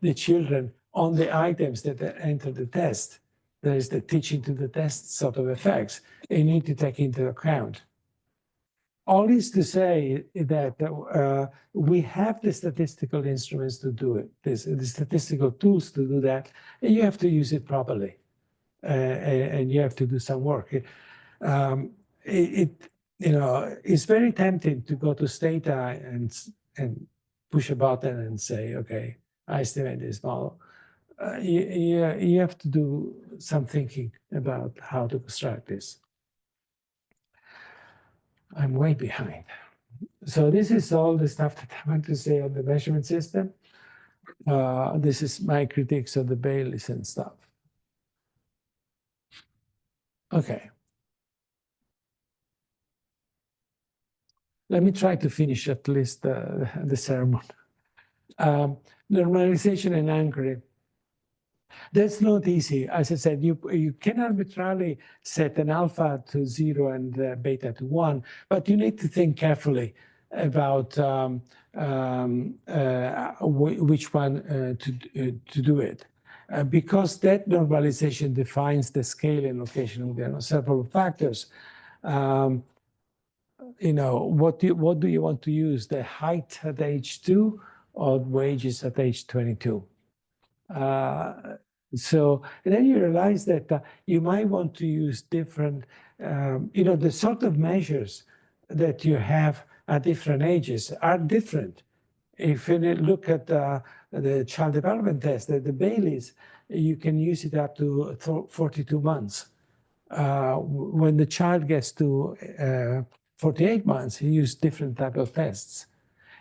the children on the items that enter the test, there is the teaching to the test sort of effects you need to take into account. All this to say that we have the statistical instruments to do it, the statistical tools to do that, and you have to use it properly, and you have to do some work. It's very tempting to go to Stata and push a button and say, okay, I estimate this model. You have to do some thinking about how to construct this. I'm way behind. So this is all the stuff that I want to say on the measurement system. This is my critiques of the Bayes and stuff. Okay. Let me try to finish at least the sermon. Normalization and anchoring. That's not easy. As I said, you can arbitrarily set an alpha to 0 and beta to 1, but you need to think carefully about which one to do it. Because that normalization defines the scale and location. There are several factors. What do you want to use? The height at age 2 or wages at age 22? So and then you realize that you might want to use different, the sort of measures that you have at different ages are different. If you look at the child development test, the Bayes, you can use it up to 42 months. When the child gets to 48 months, you use different type of tests.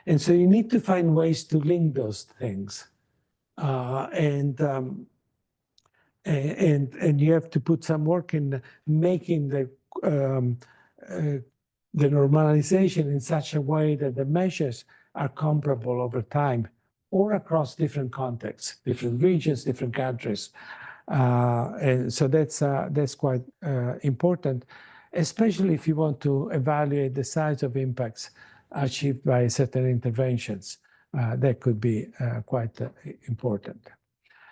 And so you need to find ways to link those things. And you have to put some work in making the the normalization in such a way that the measures are comparable over time or across different contexts, different regions, different countries. And so that's quite important, especially if you want to evaluate the size of impacts achieved by certain interventions. That could be quite important.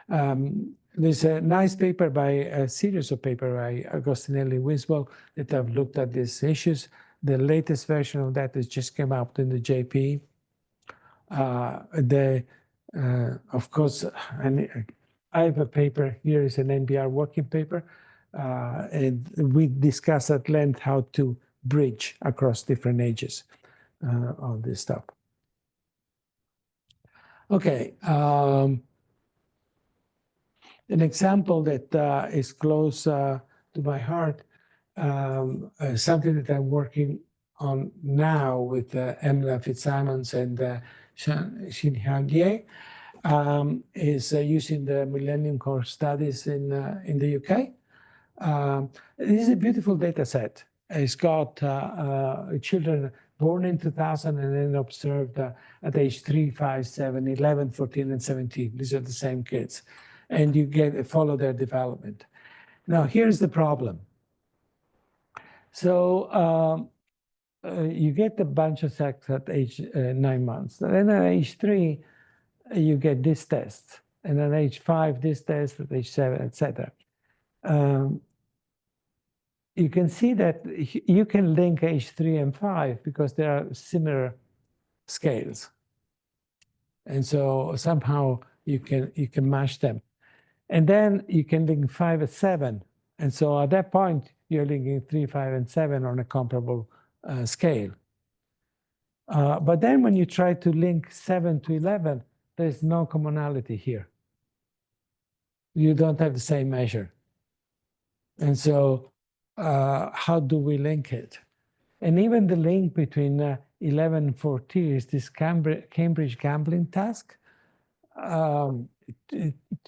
There's a nice paper by a series of papers by Agostinelli and Wiswell that have looked at these issues. The latest version of that has just came out in the JP. Of course, I have a paper here is an NBR working paper, and we discuss at length how to bridge across different ages on this stuff. Okay. An example that is close to my heart, something that I'm working on now with Emma Fitzsimons and Xin-Hao Ye, is using the Millennium Course studies in the UK. This is a beautiful data set. It's got children born in 2000 and then observed at age 3, 5, 7, 11, 14, and 17. These are the same kids. And you follow their development. Now, here's the problem. So you get a bunch of sex at age 9 months. Then at age 3, you get this test. And at age 5, this test, at age 7, etc. You can see that you can link age 3 and 5 because they are similar scales. And so somehow you can match them. And then you can link 5 and 7. And so at that point, you're linking 3, 5, and 7 on a comparable scale. But then when you try to link 7 to 11, there's no commonality here. You don't have the same measure. And so how do we link it? And even the link between 11 and 14 is this Cambridge gambling task.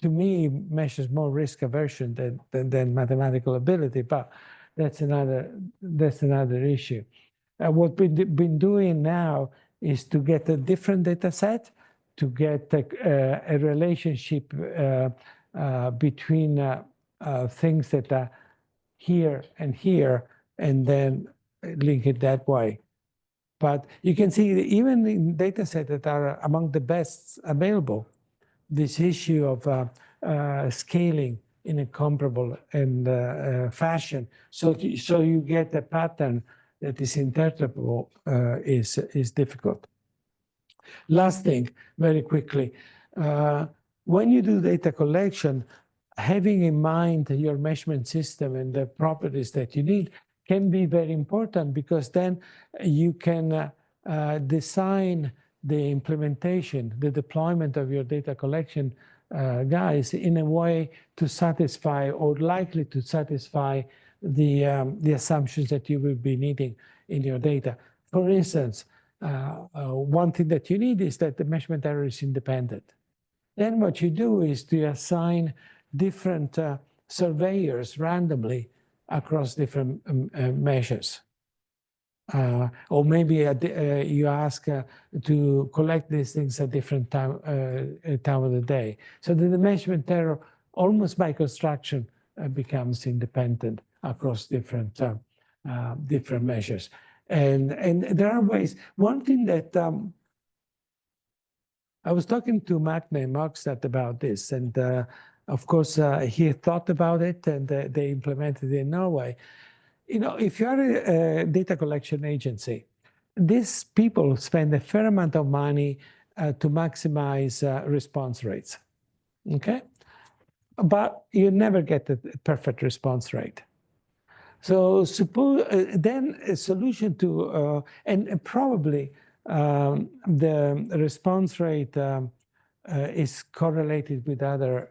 To me, measures more risk aversion than mathematical ability, but that's another issue. What we've been doing now is to get a different data set, to get a relationship between things that are here, and then link it that way. But you can see that even in data sets that are among the best available, this issue of scaling in a comparable and fashion, so you get a pattern that is interpretable is difficult. Last thing, very quickly, when you do data collection, having in mind your measurement system and the properties that you need can be very important, because then you can design the implementation, the deployment of your data collection guys in a way to satisfy, or likely to satisfy, the assumptions that you will be needing in your data. For instance, one thing that you need is that the measurement error is independent. Then what you do is to assign different surveyors randomly across different measures. Or maybe you ask to collect these things at different time of the day. So that the measurement error, almost by construction, becomes independent across different measures. And there are ways. One thing that I was talking to Magne Mogstad about this, and of course he thought about it, and they implemented it in Norway. You know, if you are a data collection agency, these people spend a fair amount of money to maximize response rates, okay? But you never get a perfect response rate. So suppose then a solution to, and probably the response rate is correlated with other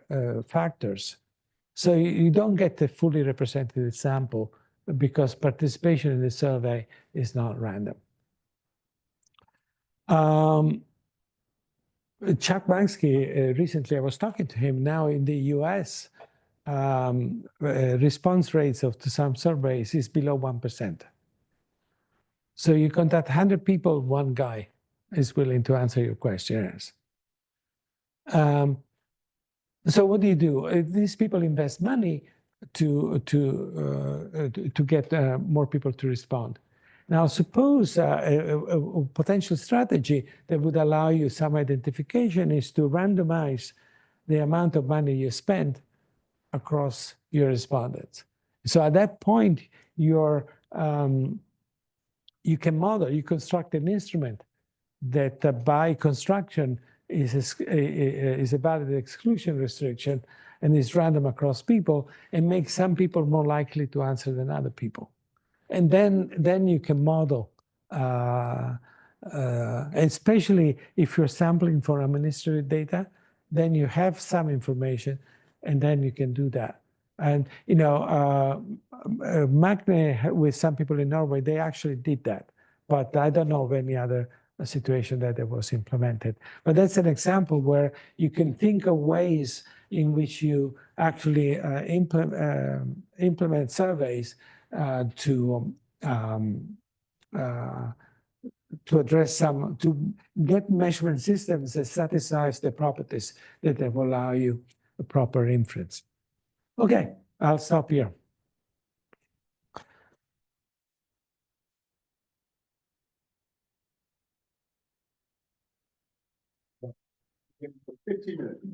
factors. So you don't get a fully representative sample, because participation in the survey is not random. Chuck Banksky, recently I was talking to him, now in the US, response rates to some surveys is below 1%. So you contact 100 people, one guy is willing to answer your questionnaires. So what do? These people invest money to get more people to respond. Now, suppose a potential strategy that would allow you some identification is to randomize the amount of money you spend across your respondents. So at that point, you can model, you construct an instrument that by construction is a valid exclusion restriction and is random across people and makes some people more likely to answer than other people. And then you can model, especially if you're sampling for administrative data, then you have some information and then you can do that. And, you know, Magne with some people in Norway, they actually did that. But I don't know of any other situation that it was implemented. But that's an example where you can think of ways in which you actually implement surveys to address to get measurement systems that satisfies the properties that will allow you a proper inference. Okay, I'll stop here.
For 15 minutes.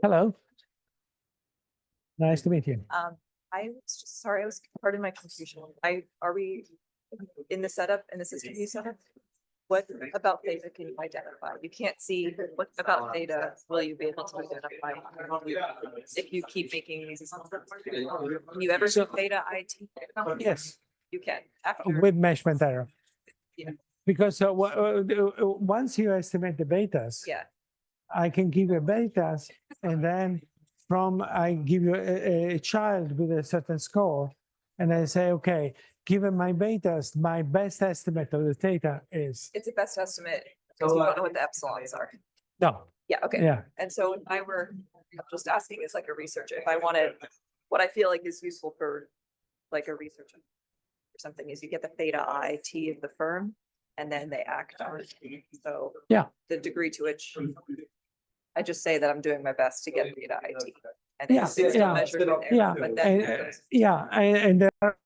Hello. Nice to meet you.
I was just sorry, I was part of my confusion. Are we in the setup in the system you set up? What about data can you identify? You can't see what about data will you be able to identify if you keep making these assumptions? Can you ever see data IT?
Yes.
You can after
With measurement error.
Yeah.
Because once you estimate the betas,
yeah.
I can give you betas, and then I give you a child with a certain score, and I say, okay, given my betas, my best estimate of the theta is.
It's a best estimate because you don't know what the epsilons are.
No.
Yeah, okay.
Yeah.
And so if I were just asking as like a researcher, if I wanted what I feel like is useful for like a researcher or something is you get the theta IT of the firm and then they act on it. So
yeah,
the degree to which I just say that I'm doing my best to get theta IT. And
yeah,
it's still measured in there.
yeah,
But then
and there are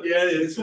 Yeah, it's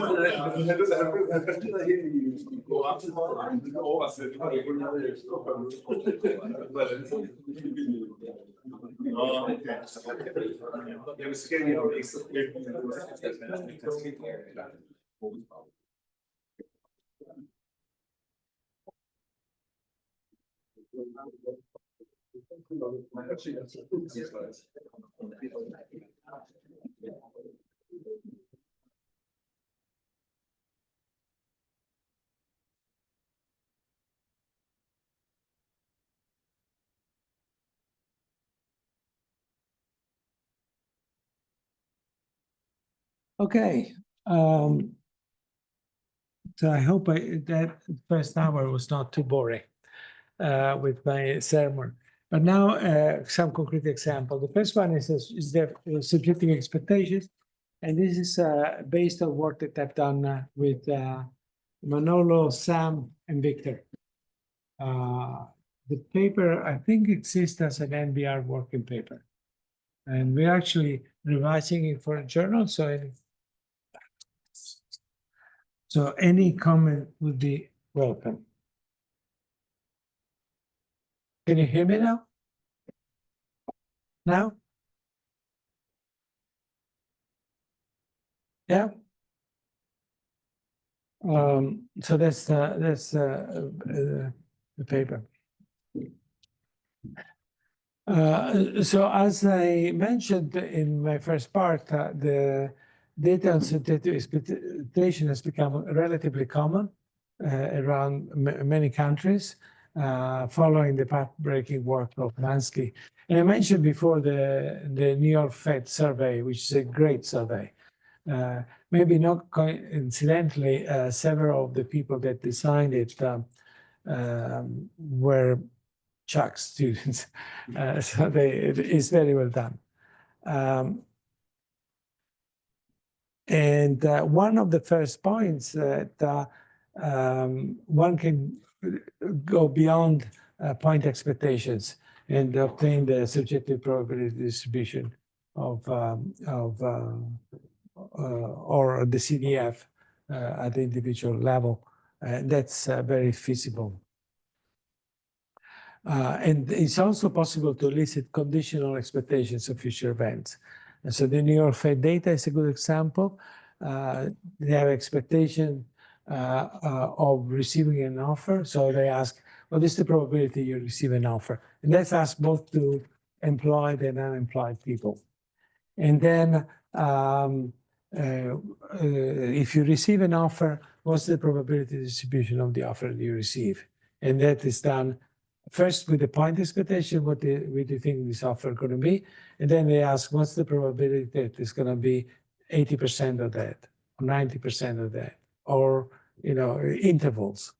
Okay. So I hope that first hour was not too boring with my sermon. But now some concrete example. The first one is the subjective expectations. And this is based on work that I've done with Manolo, Sam, and Victor. The paper, I think, exists as an NBR working paper. And we're actually revising it for a journal. So any comment would be welcome. Can you hear me now? Now? Yeah. So that's the paper. So as I mentioned in my first part, the data on subjective expectation has become relatively common around many countries, following the path-breaking work of Lansky. And I mentioned before the New York Fed survey, which is a great survey. Maybe not coincidentally, several of the people that designed it were Chuck students, so it's very well done. And one of the first points that one can go beyond point expectations and obtain the subjective probability distribution of or the CDF at the individual level. That's very feasible. And it's also possible to elicit conditional expectations of future events. And so the New York Fed data is a good example. They have expectation of receiving an offer. So they ask, what is the probability you receive an offer? And that's asked both to employed and unemployed people. And then if you receive an offer, what's the probability distribution of the offer you receive? And that is done first with the point expectation, what do you think this offer is going to be? And then they ask, what's the probability that it's going to be 80% of that, or 90% of that, or intervals.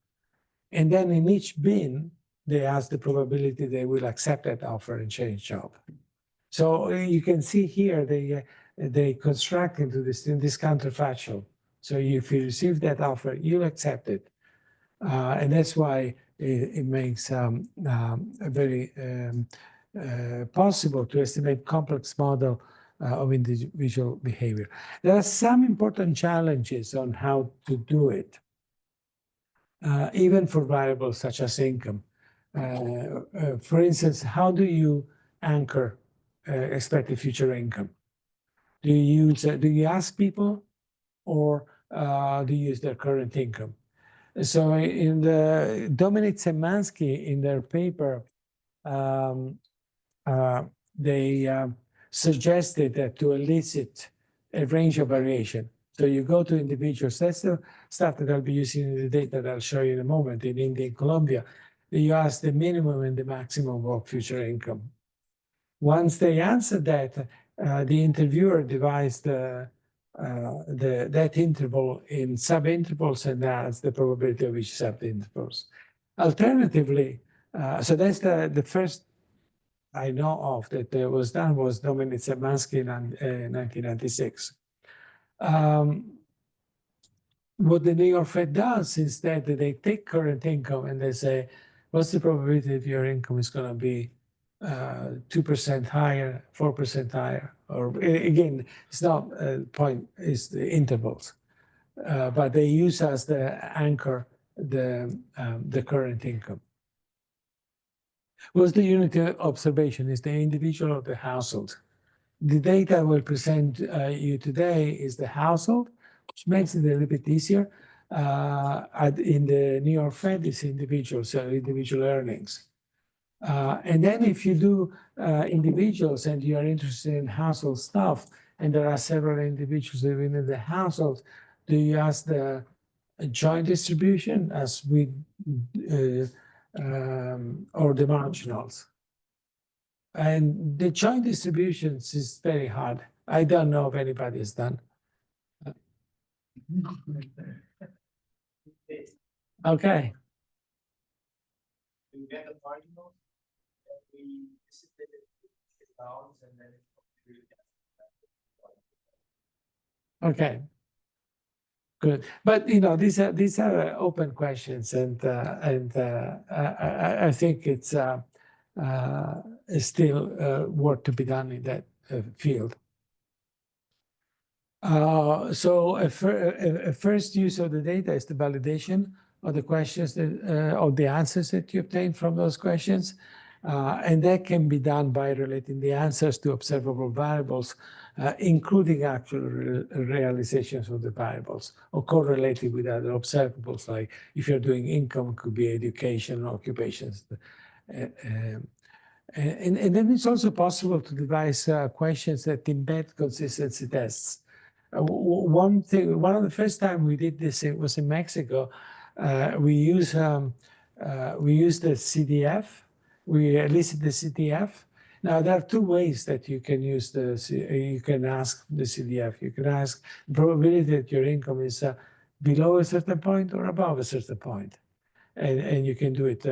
And then in each bin, they ask the probability they will accept that offer and change job. So you can see here they construct into this counterfactual. So if you receive that offer, you'll accept it. And that's why it makes very possible to estimate complex model of individual behavior. There are some important challenges on how to do it, even for variables such as income. For instance, how do you anchor expected future income? Do you ask people, or do you use their current income? So in the Dominic Semansky, in their paper, they suggested that to elicit a range of variation. So you go to individuals. That's the stuff that I'll be using in the data that I'll show you in a moment in India and Colombia. You ask the minimum and the maximum of future income. Once they answered that, the interviewer divides that interval in subintervals and adds the probability of each subintervals. Alternatively, so that's the first I know of that was done was Dominic Semansky in 1996. What the New York Fed does instead, they take current income and they say, what's the probability that your income is going to be 2% higher, 4% higher? Or again, it's not point, it's the intervals. But they use as the anchor the current income. What's the unit of observation? Is the individual or the household? The data I will present you today is the household, which makes it a little bit easier. In the New York Fed, it's individuals, so individual earnings. And then if you do individuals and you are interested in household stuff, and there are several individuals within the household, do you ask the joint distribution as we or the marginals? And the joint distributions is very hard. I don't know if anybody has done. Okay.
We get the marginals, and we dissipate it down, and then
Okay. Good, but these are open questions, and I think it's still work to be done in that field. So a first use of the data is the validation of the questions of the answers that you obtain from those questions, and that can be done by relating the answers to observable variables, including actual realizations of the variables, or correlated with other observables, like if you're doing income, it could be education, occupations. And then it's also possible to devise questions that embed consistency tests. One of the first time we did this, it was in Mexico. We used the CDF. We elicit the CDF. Now, there are two ways that you can use you can ask the CDF. You can ask the probability that your income is below a certain point or above a certain point. And you can do it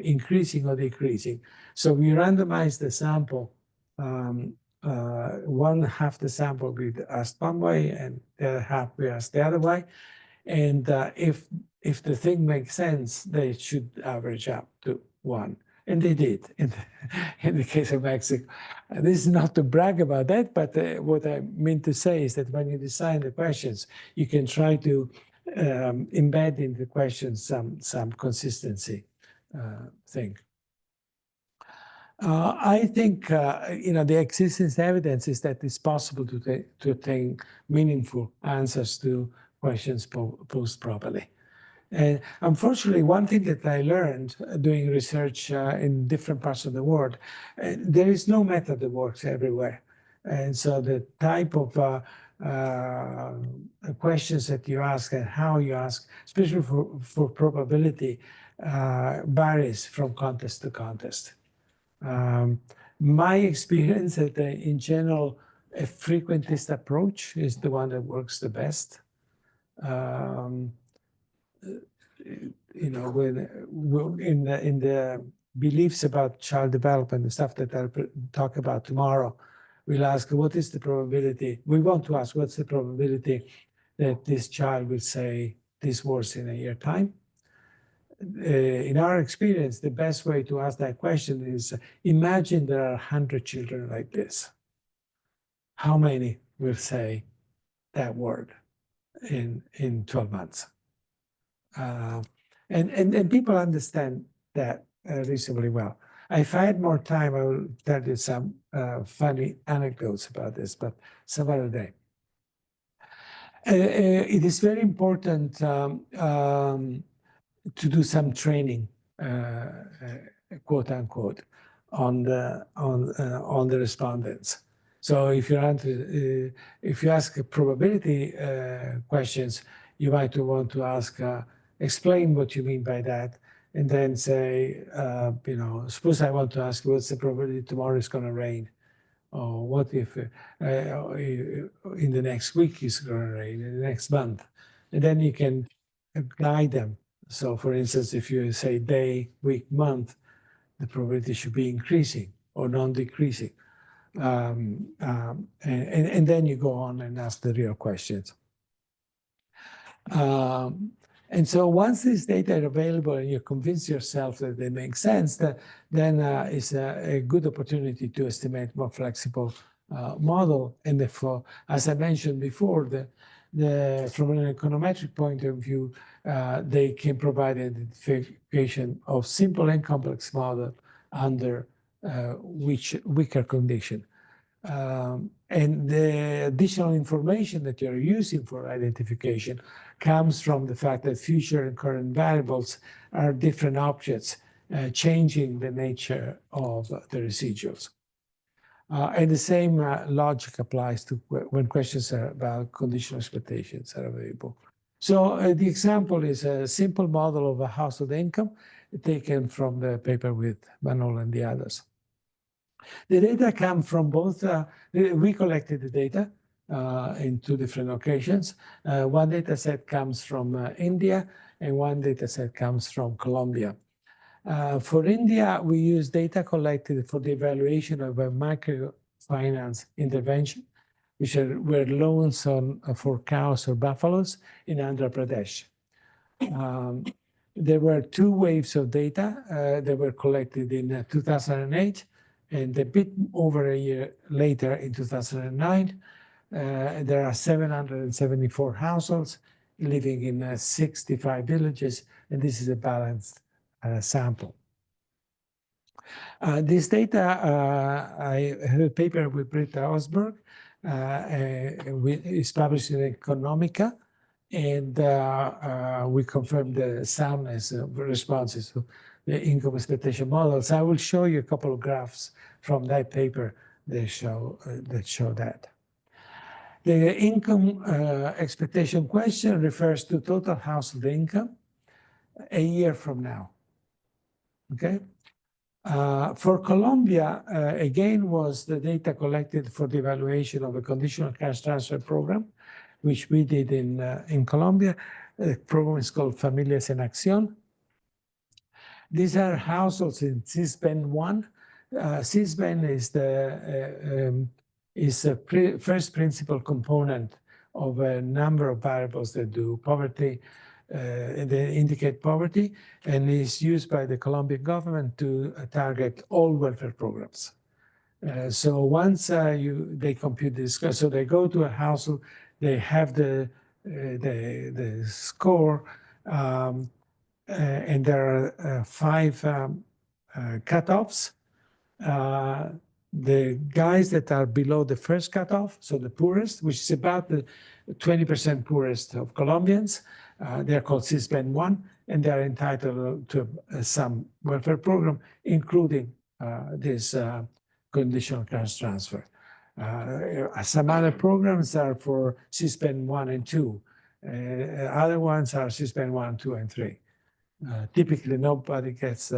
increasing or decreasing. So we randomize the sample. One half the sample we asked one way, and the other half we asked the other way. And if the thing makes sense, they should average up to 1. And they did in the case of Mexico. This is not to brag about that, but what I mean to say is that when you design the questions, you can try to embed in the questions some consistency thing. I think the existence evidence is that it's possible to obtain meaningful answers to questions posed properly. And unfortunately, one thing that I learned doing research in different parts of the world, there is no method that works everywhere. And so the type of questions that you ask and how you ask, especially for probability, varies from contest to contest. My experience is that in general, a frequentist approach is the one that works the best. In the beliefs about child development, the stuff that I'll talk about tomorrow, we'll ask, what is the probability? We want to ask, what's the probability that this child will say these words in a year time? in our experience, the best way to ask that question is imagine there are 100 children like this. How many will say that word in 12 months? And people understand that reasonably well. If I had more time, I will tell you some funny anecdotes about this, but some other day. It is very important to do some training, quote unquote, on the respondents. So if you ask probability questions, you might want to ask, explain what you mean by that, and then say, suppose I want to ask, what's the probability tomorrow is going to rain? Or what if in the next week it's going to rain, in the next month? And then you can guide them. So for instance, if you say day, week, month, the probability should be increasing or non-decreasing. And then you go on and ask the real questions. And so once this data are available and you convince yourself that they make sense, then it's a good opportunity to estimate more flexible model. And therefore, as I mentioned before, from an econometric point of view, they can provide identification of simple and complex model under which weaker condition. And the additional information that you're using for identification comes from the fact that future and current variables are different objects, changing the nature of the residuals. And the same logic applies to when questions are about conditional expectations are available. So the example is a simple model of a household income taken from the paper with Manol and the others. The data come from both, we collected the data in two different locations. One data set comes from India and one data set comes from Colombia. For India, we use data collected for the evaluation of a microfinance intervention, which were loans for cows or buffaloes in Andhra Pradesh. There were two waves of data that were collected in 2008, and a bit over a year later in 2009. There are 774 households living in 65 villages, and this is a balanced sample. This data, I have a paper with Britta Osberg, it's published in Economica, and we confirmed the soundness of responses to the income expectation models. I will show you a couple of graphs from that paper that show that. The income expectation question refers to total household income a year from now. Okay. For Colombia, again, was the data collected for the evaluation of a conditional cash transfer program, which we did in Colombia. The program is called Familias en Acción. These are households in CISBEN 1. CISBEN is the first principal component of a number of variables that do poverty, they indicate poverty, and is used by the Colombian government to target all welfare programs. So once they compute this, so they go to a household, they have the score, and there are 5 cutoffs. The guys that are below the first cutoff, so the poorest, which is about the 20% poorest of Colombians, they're called CISBEN 1, and they're entitled to some welfare program, including this conditional cash transfer. Some other programs are for CISBEN 1 and 2. Other ones are CISBEN 1, 2, and 3. Typically, nobody gets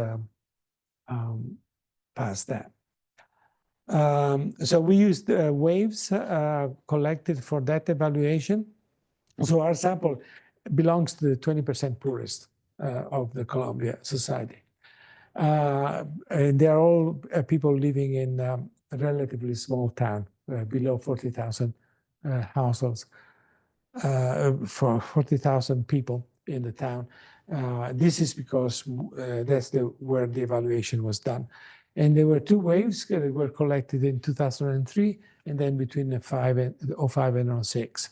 past that. So we used waves collected for that evaluation. So our sample belongs to the 20% poorest of the Colombia society. And they're all people living in a relatively small town, below 40,000 households, for 40,000 people in the town. This is because that's where the evaluation was done. And there were two waves that were collected in 2003 and then between 05 and 06.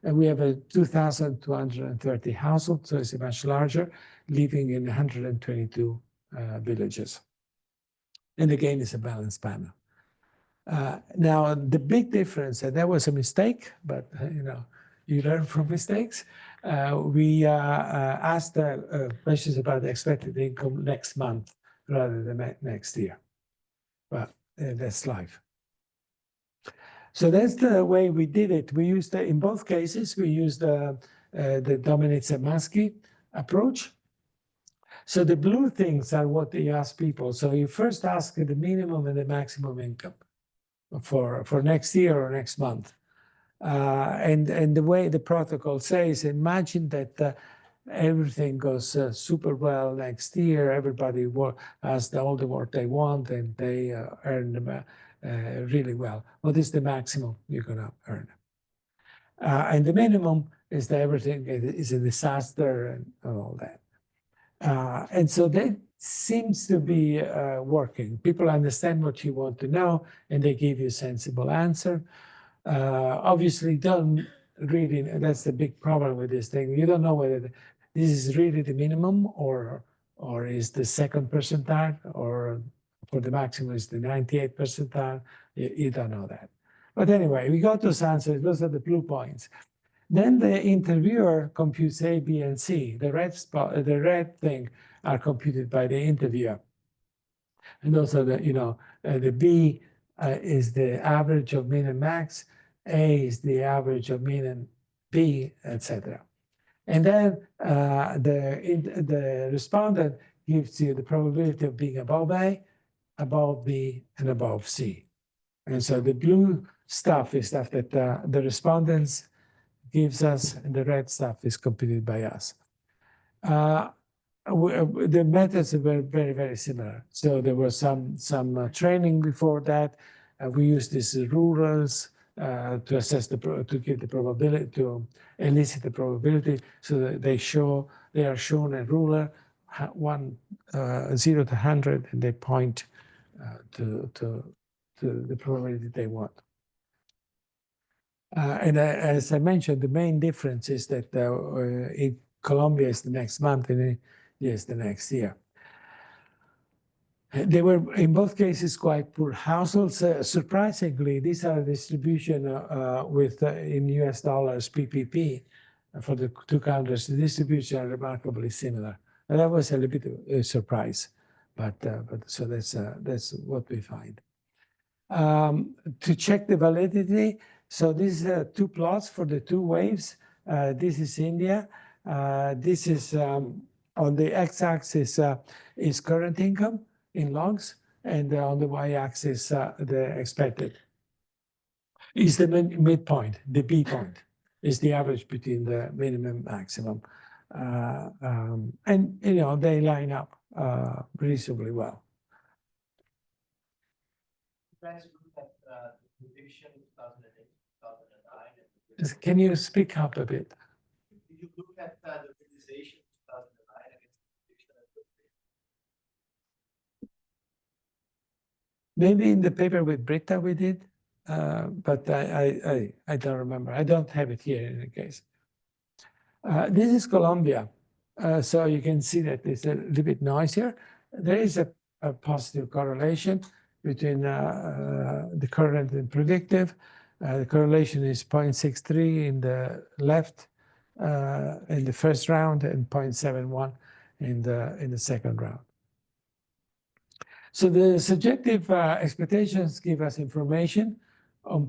And we have a 2,230 households, so it's much larger, living in 122 villages. And again, it's a balanced panel. Now, the big difference, and that was a mistake, but you learn from mistakes. We asked questions about the expected income next month rather than next year. But that's life. So that's the way we did it. We used, in both cases, we used the Dominic-Zemansky approach. So the blue things are what you ask people. So you first ask the minimum and the maximum income for next year or next month. And the way the protocol says, imagine that everything goes super well next year. Everybody has all the work they want and they earn them really well. What is the maximum you're going to earn? And the minimum is that everything is a disaster and all that. And so that seems to be working. People understand what you want to know and they give you a sensible answer. Obviously, don't really, that's the big problem with this thing. You don't know whether this is really the minimum or is the second percentile, or for the maximum is the 98th percentile. You don't know that. But anyway, we got those answers. Those are the blue points. Then the interviewer computes A, B, and C. The red thing are computed by the interviewer. And those are the B is the average of mean and max. A is the average of mean and B, etc. And then the respondent gives you the probability of being above A, above B, and above C. And so the blue stuff is stuff that the respondents gives us, and the red stuff is computed by us. The methods were very, very similar. So there was some training before that. We used these rulers to assess to give the probability, to elicit the probability, so that they are shown a ruler, 0 to 100, and they point to the probability they want. And as I mentioned, the main difference is that in Colombia is the next month and in India is the next year. They were, in both cases, quite poor households. Surprisingly, these are distribution in US dollars, PPP, for the two countries. The distribution are remarkably similar. And that was a little bit of a surprise. But so that's what we find. To check the validity, so this is two plots for the two waves. This is India. This is on the x-axis is current income in logs, and on the y-axis the expected. Is the midpoint, the B point, is the average between the minimum and maximum. And they line up reasonably well.
Guys look at the prediction 2008, 2009.
Can you speak up a bit?
Did you look at the realization 2009 against the prediction?
Maybe in the paper with Britta we did, but I don't remember. I don't have it here in any case. This is Colombia. So you can see that it's a little bit noisier. There is a positive correlation between the current and predictive. The correlation is 0.63 in the left in the first round and 0.71 in the second round. So the subjective expectations give us information on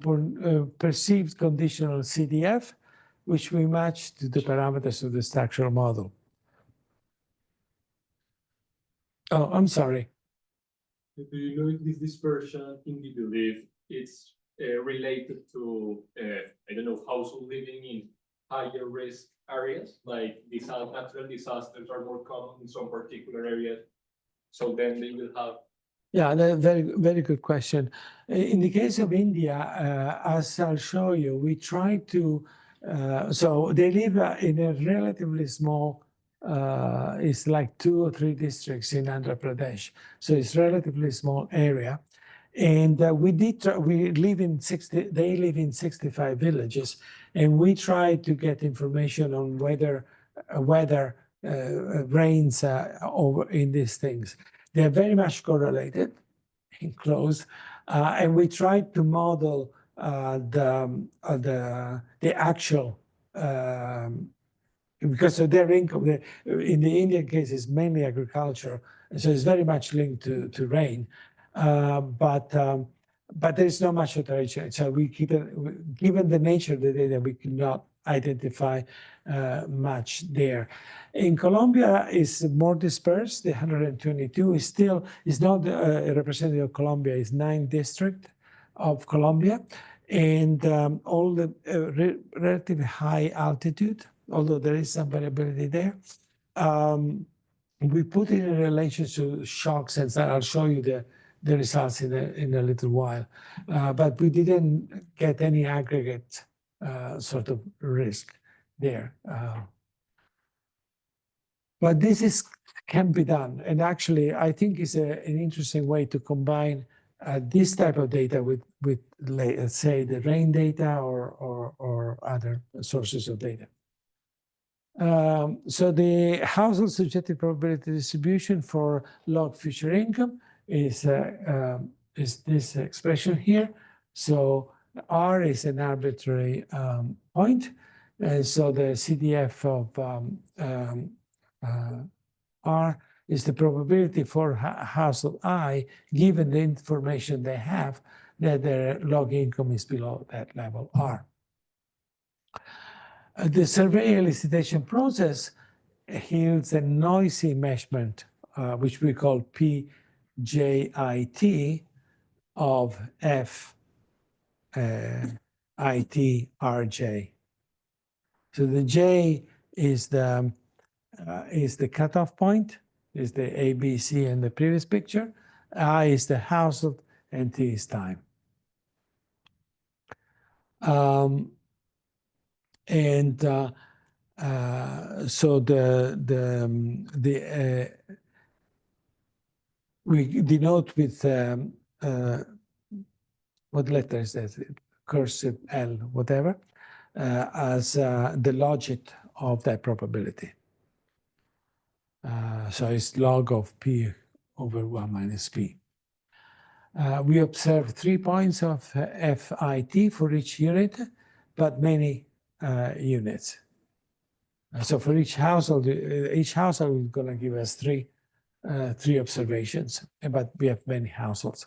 perceived conditional CDF, which we match to the parameters of the structural model. Oh, I'm sorry.
Do you know if this dispersion in the belief is related to, I don't know, household living in higher risk areas, like natural disasters are more common in some particular areas, so then they will have.
Yeah, very, very good question. In the case of India, as I'll show you, we try to, so they live in a relatively small is like 2 or 3 districts in Andhra Pradesh. So it's relatively small area. And we live in 60, they live in 65 villages, and we try to get information on whether rains over in these things. They're very much correlated in close, and we try to model the actual because of their income. In the Indian case, it's mainly agriculture, so it's very much linked to rain. But there's not much alteration. So we keep it, given the nature of the data, we cannot identify much there. In Colombia, is more dispersed. The 122 is not representative of Colombia. It's 9 districts of Colombia, and all the relatively high altitude, although there is some variability there. We put it in relation to shocks, and I'll show you the results in a little while. But we didn't get any aggregate sort of risk there. But this can be done. And actually, I think it's an interesting way to combine this type of data with let's say, the rain data or other sources of data. So the household subjective probability distribution for log future income is this expression here. So R is an arbitrary point. So the CDF of R is the probability for household I, given the information they have, that their log income is below that level R. The survey elicitation process yields a noisy measurement, which we call PJIT of F IT RJ. So the J is the cutoff point, is the A, B, C in the previous picture. I is the household, and T is time. So we denote with what letter is that? Cursive L, whatever, as the logit of that probability. So it's log of P over 1 minus P. We observe 3 points of FIT for each unit, but many units. So for each household is going to give us three observations, but we have many households.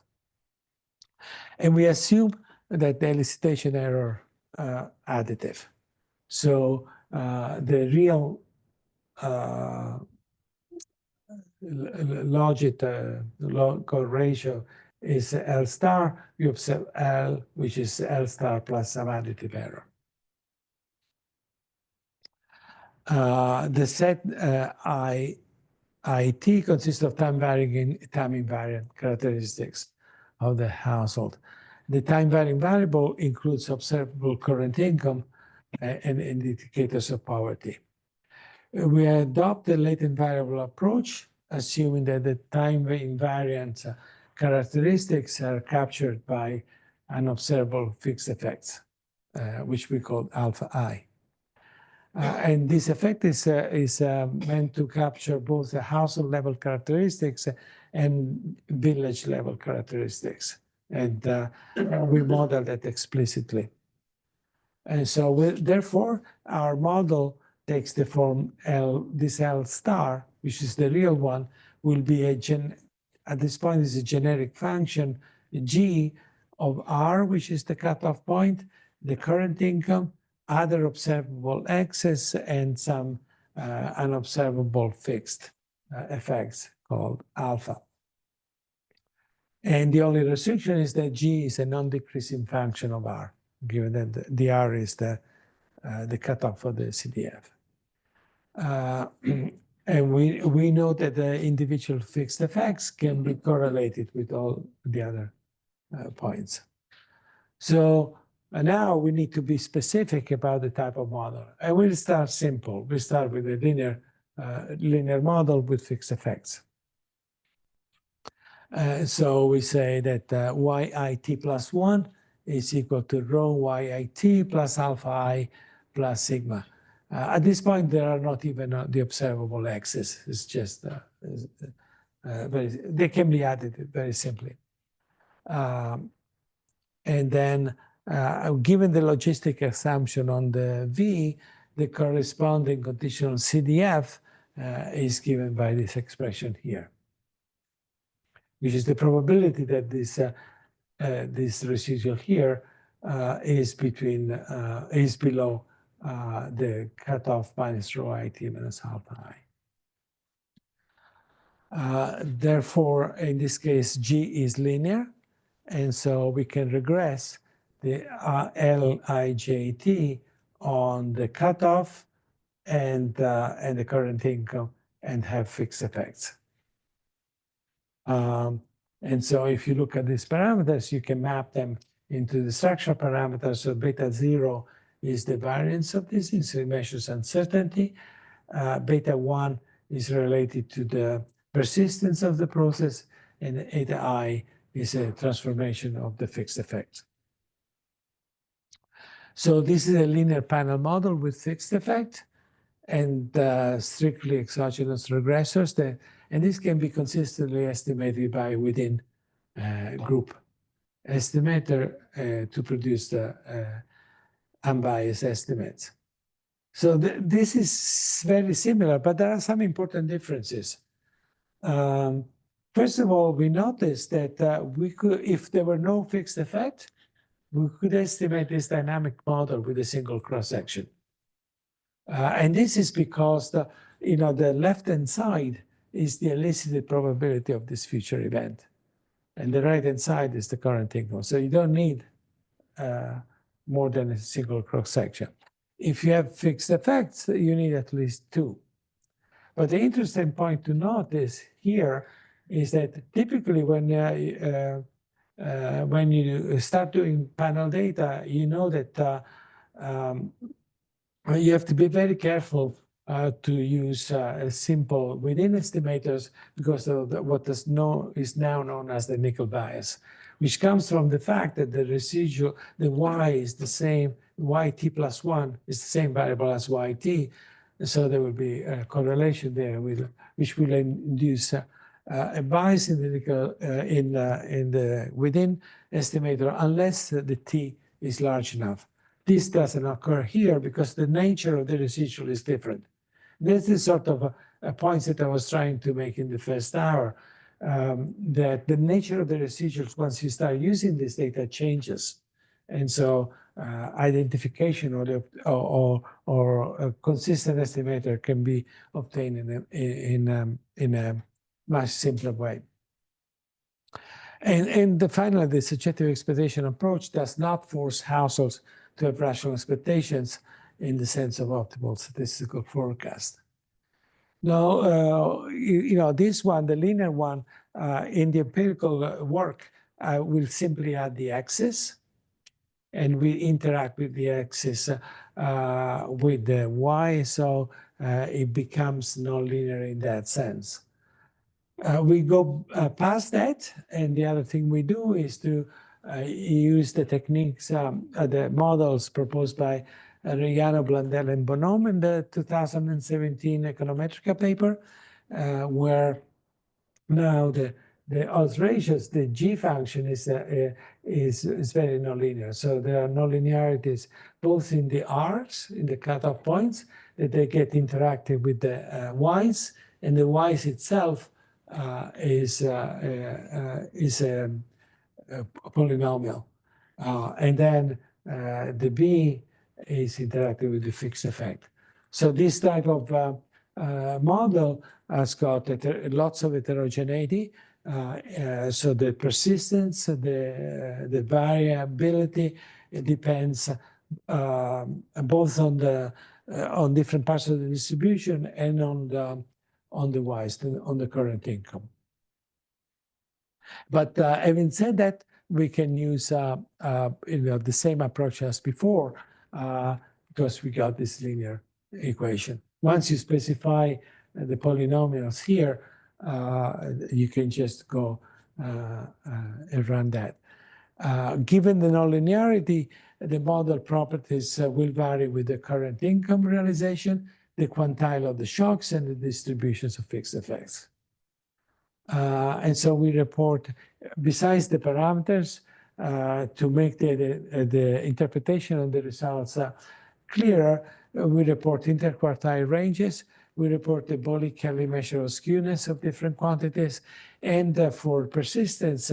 And we assume that the elicitation error additive. So the real log ratio is L star. We observe L, which is L star plus some additive error. The set IT consists of time invariant characteristics of the household. The time varying variable includes observable current income and indicators of poverty. We adopt the latent variable approach, assuming that the time invariant characteristics are captured by unobservable fixed effects, which we call alpha I. And this effect is meant to capture both the household level characteristics and village level characteristics. And we model that explicitly. And so therefore, our model takes the form this L star, which is the real one, will be at this point is a generic function, G of R, which is the cutoff point, the current income, other observable X's, and some unobservable fixed effects called alpha. And the only restriction is that G is a non-decreasing function of R, given that the R is the cutoff for the CDF. And we know that the individual fixed effects can be correlated with all the other points. So now we need to be specific about the type of model. And we'll start simple. We start with a linear linear model with fixed effects. So we say that yit plus 1 is equal to rho yit plus alpha I plus sigma. At this point, there are not even the observable x's. It's just they can be added very simply. And then given the logistic assumption on the V, the corresponding conditional CDF is given by this expression here, which is the probability that this residual here is below the cutoff minus rho it minus alpha I. Therefore, in this case, G is linear, and so we can regress the LIJT on the cutoff and the current income and have fixed effects. And so if you look at these parameters, you can map them into the structural parameters. So beta 0 is the variance of this, so it measures uncertainty. Beta 1 is related to the persistence of the process, and eta I is a transformation of the fixed effect. So this is a linear panel model with fixed effect and strictly exogenous regressors. And this can be consistently estimated by within group estimator to produce the unbiased estimates. So this is very similar, but there are some important differences. First of all, we noticed that we could, if there were no fixed effect, we could estimate this dynamic model with a single cross-section. And this is because the left-hand side is the elicited probability of this future event. And the right-hand side is the current income. So you don't need more than a single cross-section. If you have fixed effects, you need at least two. But the interesting point to notice here is that typically when you start doing panel data, you know that you have to be very careful to use simple within estimators because of what is now known as the nickel bias, which comes from the fact that the residual, the y is the same, yt plus 1 is the same variable as yt. So there will be a correlation there which will induce a bias in the nickel in the within estimator unless the t is large enough. This doesn't occur here because the nature of the residual is different. This is sort of a point that I was trying to make in the first hour, that the nature of the residuals, once you start using this data, changes. And so identification or a consistent estimator can be obtained in a much simpler way. And finally, the subjective expectation approach does not force households to have rational expectations in the sense of optimal statistical forecast. Now, this one, the linear one, in the empirical work, will simply add the axis, and we interact with the axis with the y, so it becomes nonlinear in that sense. We go past that, and the other thing we do is to use the techniques, the models proposed by Reggiano, Blandel, and Bonhomme in the 2017 Econometric paper, where now the odds ratios, the G function is very nonlinear. So there are nonlinearities both in the R's, in the cutoff points, that they get interacted with the Y's, and the Y's itself is a polynomial. And then the B is interacting with the fixed effect. So this type of model has got lots of heterogeneity. So the persistence, the variability, it depends both on different parts of the distribution and on the Y's, on the current income. But having said that, we can use the same approach as before because we got this linear equation. Once you specify the polynomials here, you can just go and run that. Given the nonlinearity, the model properties will vary with the current income realization, the quantile of the shocks, and the distributions of fixed effects. And so we report, besides the parameters, to make the interpretation of the results clearer, we report interquartile ranges, we report the Boley-Kelly measure of skewness of different quantities, and for persistence,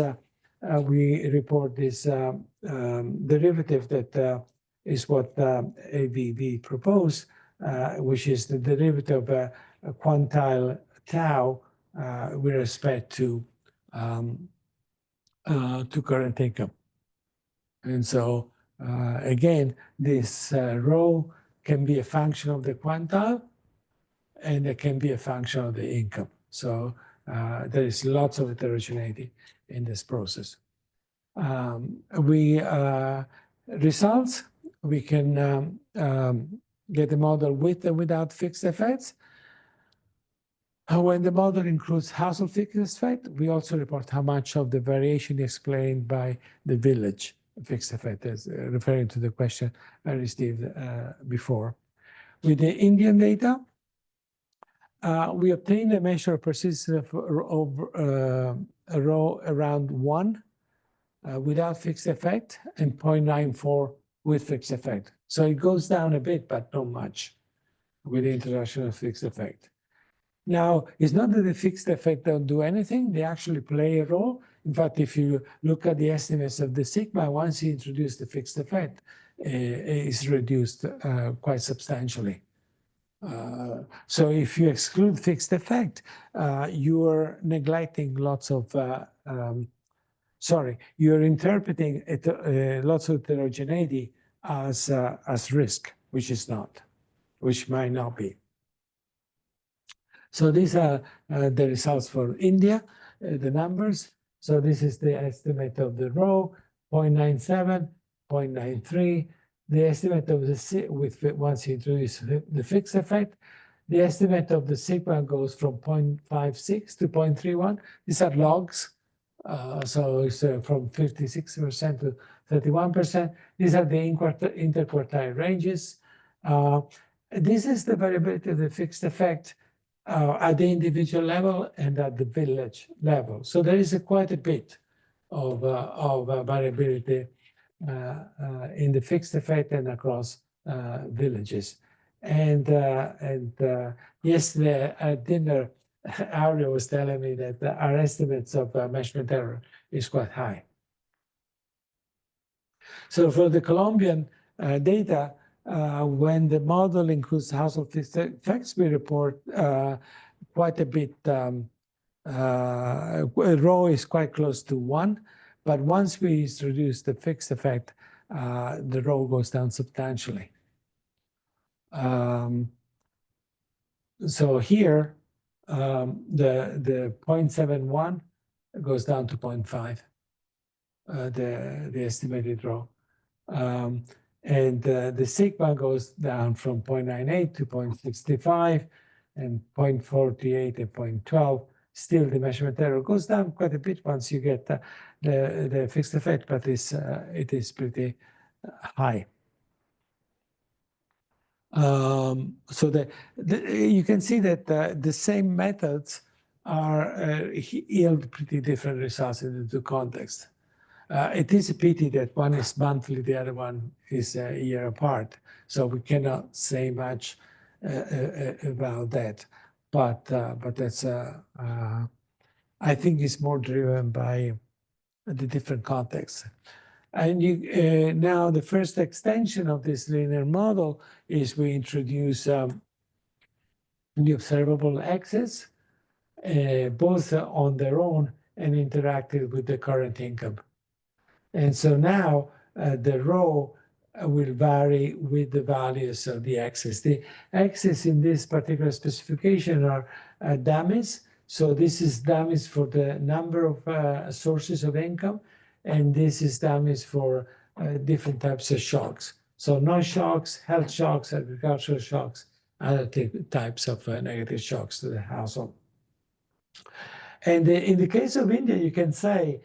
we report this derivative that is what ABB proposed, which is the derivative of quantile tau with respect to current income. And so, again, this rho can be a function of the quantile, and it can be a function of the income. So there is lots of heterogeneity in this process. Results, we can get a model with and without fixed effects. When the model includes household fixed effect, we also report how much of the variation is explained by the village fixed effect, as referring to the question I received before. With the Indian data, we obtained a measure of persistence of a row around 1 without fixed effect and 0.94 with fixed effect. So it goes down a bit, but not much with the introduction of fixed effect. Now, it's not that the fixed effect don't do anything, they actually play a role. In fact, if you look at the estimates of the sigma, once you introduce the fixed effect, it's reduced quite substantially. So if you exclude fixed effect, you are neglecting lots of, you're interpreting lots of heterogeneity as risk, which is not, which might not be. So these are the results for India, the numbers. So this is the estimate of the rho, 0.97, 0.93. The estimate of the, once you introduce the fixed effect, the estimate of the sigma goes from 0.56 to 0.31. These are logs. So it's from 56% to 31%. These are the interquartile ranges. This is the variability of the fixed effect at the individual level and at the village level. So there is quite a bit of variability in the fixed effect and across villages. And yesterday at dinner, Aria was telling me that our estimates of measurement error is quite high. So for the Colombian data, when the model includes household fixed effects, we report quite a bit. Rho is quite close to 1, but once we introduce the fixed effect, the rho goes down substantially. So here, the 0.71 goes down to 0.5, the estimated rho. And the sigma goes down from 0.98 to 0.65 and 0.48 and 0.12. Still, the measurement error goes down quite a bit once you get the fixed effect, but it is pretty high. So you can see that the same methods yield pretty different results in the two contexts. It is a pity that one is monthly, the other one is a year apart. So we cannot say much about that. But that's, I think it's more driven by the different contexts. And now the first extension of this linear model is we introduce the observable axes, both on their own and interacted with the current income. And so now the rho will vary with the values of the axes. The axes in this particular specification are dummies. So this is dummies for the number of sources of income, and this is dummies for different types of shocks. So non-shocks, health shocks, agricultural shocks, other types of negative shocks to the household. And in the case of India, you can see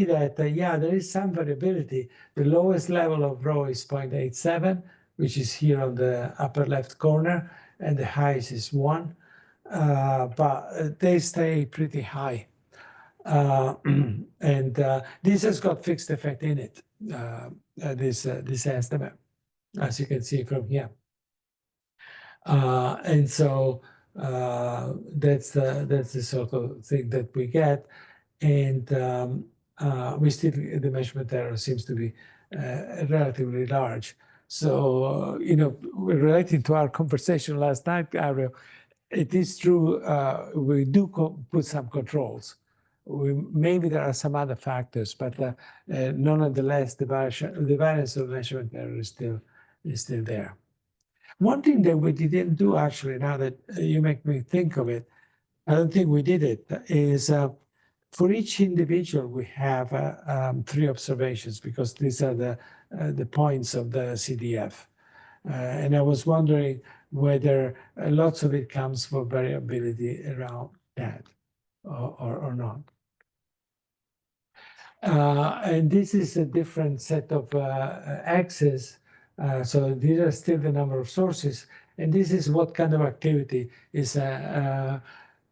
that, yeah, there is some variability. The lowest level of rho is 0.87, which is here on the upper left corner, and the highest is 1. But they stay pretty high. And this has got fixed effect in it, this estimate, as you can see from here. And so that's the sort of thing that we get. And we still, the measurement error seems to be relatively large. So, relating to our conversation last night, Ariel, it is true, we do put some controls. Maybe there are some other factors, but nonetheless, the variance of measurement error is still there. One thing that we didn't do, actually, now that you make me think of it, I don't think we did it, is for each individual, we have 3 observations, because these are the points of the CDF. And I was wondering whether lots of it comes from variability around that or not. And this is a different set of axes. So these are still the number of sources. And this is what kind of activity is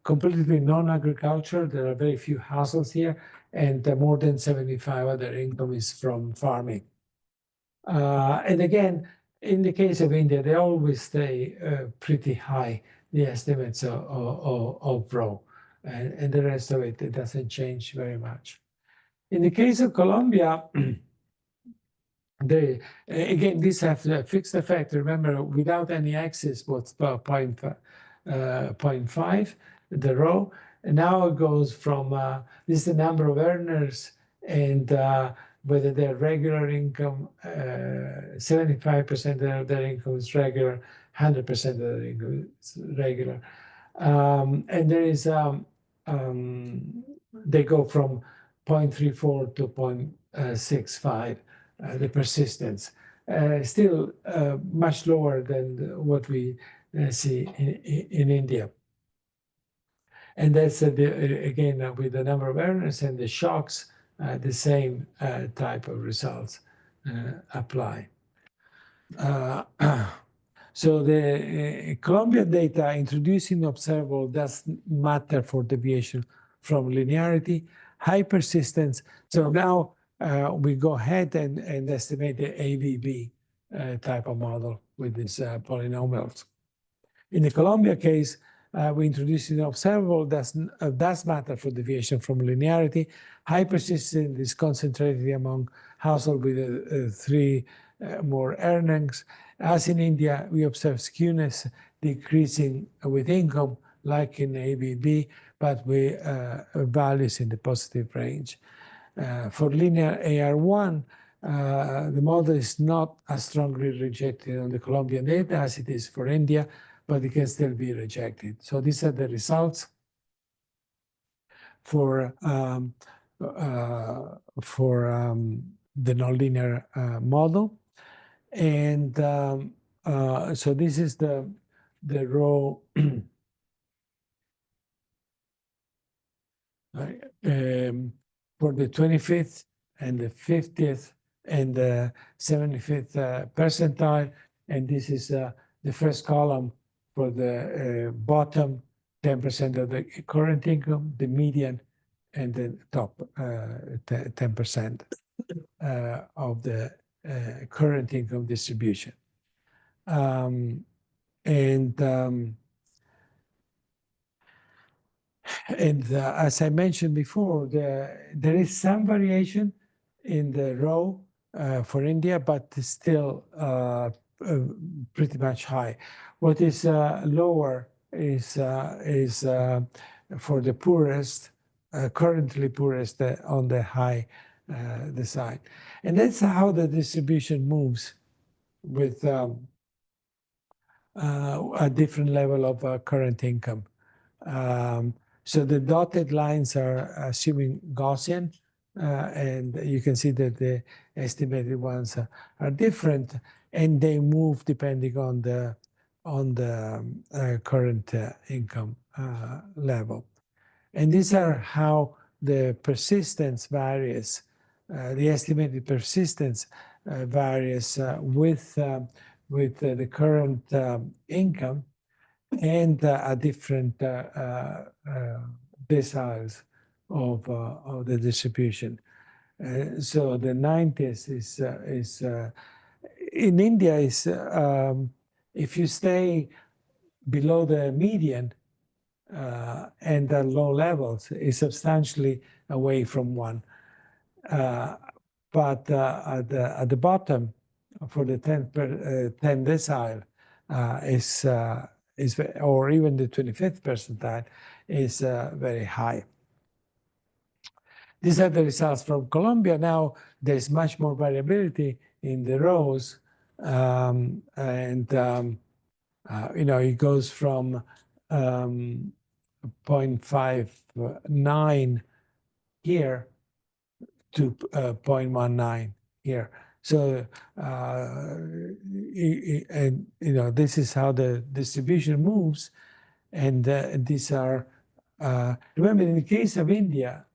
completely non-agriculture. There are very few households here, and more than 75 of their income is from farming. And again, in the case of India, they always stay pretty high, the estimates of rho. And the rest of it doesn't change very much. In the case of Colombia, again, these have a fixed effect. Remember, without any axis, what's about 0.5, the rho. And now it goes from, this is the number of earners, and whether their regular income, 75% of their income is regular, 100% of their income is regular. And there is, they go from 0.34 to 0.65, the persistence. Still much lower than what we see in India. And that's, again, with the number of earners and the shocks, the same type of results apply. So the Colombian data introducing observable doesn't matter for deviation from linearity, high persistence. So now we go ahead and estimate the AVB type of model with these polynomials. In the Colombia case, we introduce an observable does matter for deviation from linearity. High persistence is concentrated among households with 3 more earnings. As in India, we observe skewness decreasing with income, like in AVB, but with values in the positive range. For linear AR1, the model is not as strongly rejected on the Colombian data as it is for India, but it can still be rejected. So these are the results for the nonlinear model. And so this is the row for the 25th and the 50th and the 75th percentile. And this is the first column for the bottom 10% of the current income, the median, and the top 10% of the current income distribution. As I mentioned before, there is some variation in the rho for India, but still pretty much high. What is lower is for the poorest, currently poorest on the high the side. And that's how the distribution moves with a different level of current income. So the dotted lines are assuming Gaussian, and you can see that the estimated ones are different, and they move depending on on the current income level. And these are how the persistence varies, the estimated persistence varies with the current income and different deciles of the distribution. So the 90s is in India is if you stay below the median and at low levels, is substantially away from one. But at the bottom, for the 10 decile, is or even the 25th percentile is very high. These are the results from Colombia. Now there's much more variability in the rows, and you know, it goes from 0.59 here to 0.19 here. So, and you know, this is how the distribution moves. And these are, remember, in the case of India,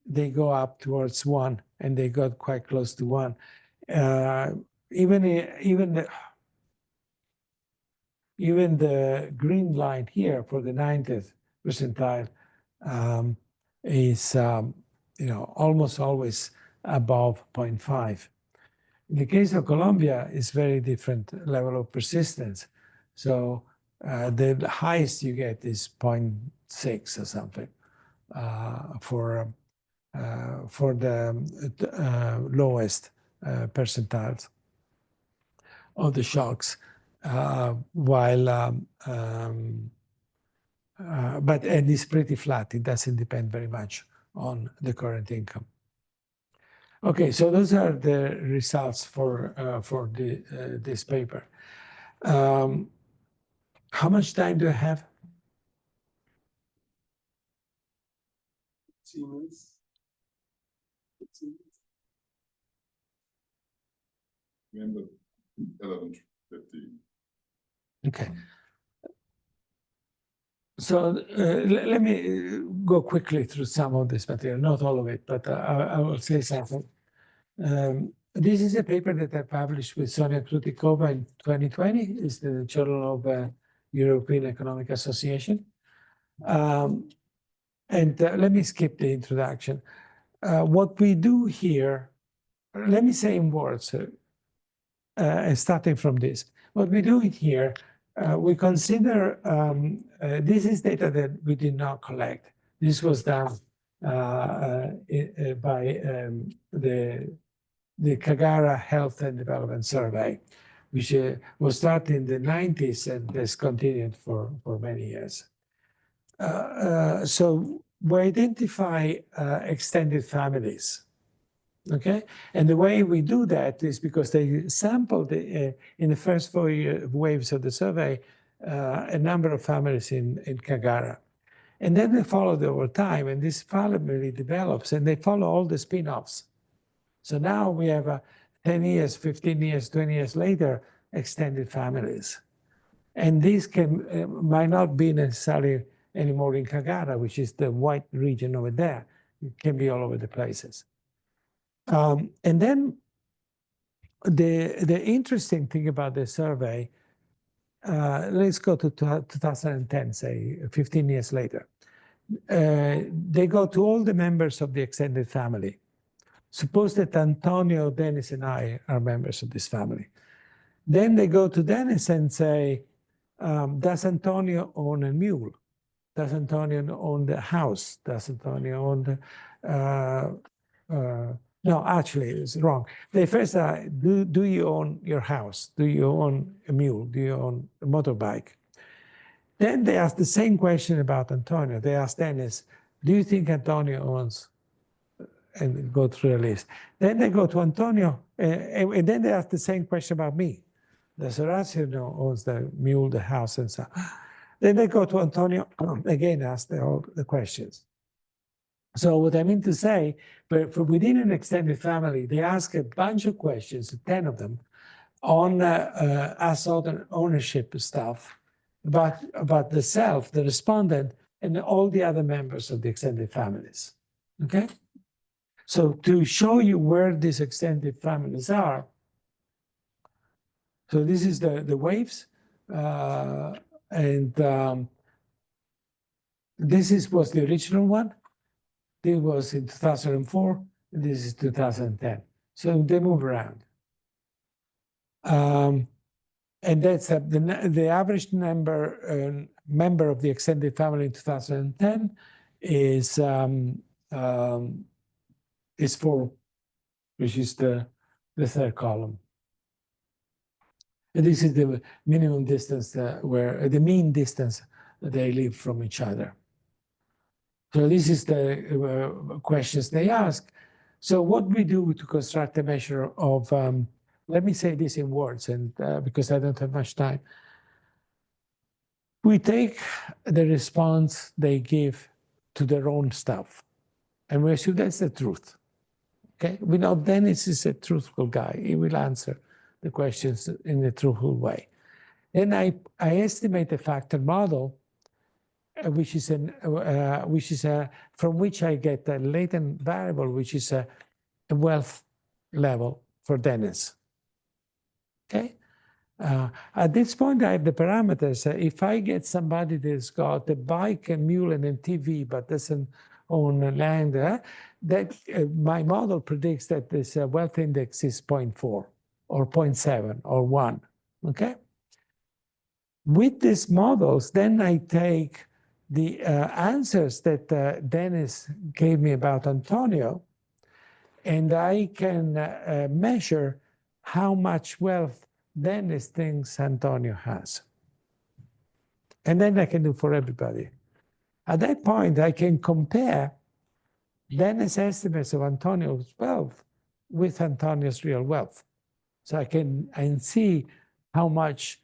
they go up towards 1, and they got quite close to 1. Even the green line here for the 90th percentile is, you know, almost always above 0.5. In the case of Colombia, it's very different level of persistence. So the highest you get is 0.6 or something for the lowest percentiles of the shocks, while but and it's pretty flat. It doesn't depend very much on the current income. Okay, so those are the results for this paper. How much time do I have?
15 minutes. 15 minutes.
Remember 11:15.
Okay. So let me go quickly through some of this material, not all of it, but I will say something. This is a paper that I published with Sonia Krutikova in 2020. It's the Journal of European Economic Association. And let me skip the introduction. What we do here, let me say in words, starting from this. What we do here, we consider, this is data that we did not collect. This was done by the Kagara Health and Development Survey, which was started in the 90s and has continued for many years. So we identify extended families. Okay, and the way we do that is because they sampled in the first 4 waves of the survey a number of families in Kagara, and then they followed over time, and this family develops, and they follow all the spin-offs. So now we have 10 years, 15 years, 20 years later, extended families, and these might not be necessarily anymore in Kagara, which is the white region over there. It can be all over the places. And then the interesting thing about the survey, let's go to 2010, say 15 years later. They go to all the members of the extended family. Suppose that Antonio, Dennis, and I are members of this family. Then they go to Dennis and say, does Antonio own a mule? Does Antonio own the house? Does Antonio own the... no, actually, it's wrong. They first say, do you own your house? Do you own a mule? Do you own a motorbike? Then they ask the same question about Antonio. They ask Dennis, do you think Antonio owns? And go through a list. Then they go to Antonio, and then they ask the same question about me. Does Orazio owns the mule, the house, and so on? Then they go to Antonio, again, ask all the questions. So what I mean to say, but for within an extended family, they ask a bunch of questions, 10 of them, on asset ownership stuff, about the self, the respondent, and all the other members of the extended families. Okay? So to show you where these extended families are, so this is the waves, and was the original one. This was in 2004, and this is 2010. So they move around. And that's the average member of the extended family in 2010 is 4, which is the third column. And this is the minimum distance where the mean distance they live from each other. So this is the questions they ask. So what we do to construct a measure of, let me say this in words, and because I don't have much time. We take the response they give to their own stuff, and we assume that's the truth. Okay, we know Dennis is a truthful guy. He will answer the questions in a truthful way. Then I estimate a factor model, which is from which I get a latent variable, which is a wealth level for Dennis. Okay. At this point, I have the parameters. If I get somebody that's got a bike, a mule, and a TV, but doesn't own land, my model predicts that this wealth index is 0.4 or 0.7 or 1. Okay. With these models, then I take the answers that Dennis gave me about Antonio, and I can measure how much wealth Dennis thinks Antonio has. And then I can do for everybody. At that point, I can compare Dennis' estimates of Antonio's wealth with Antonio's real wealth. So I can see how much,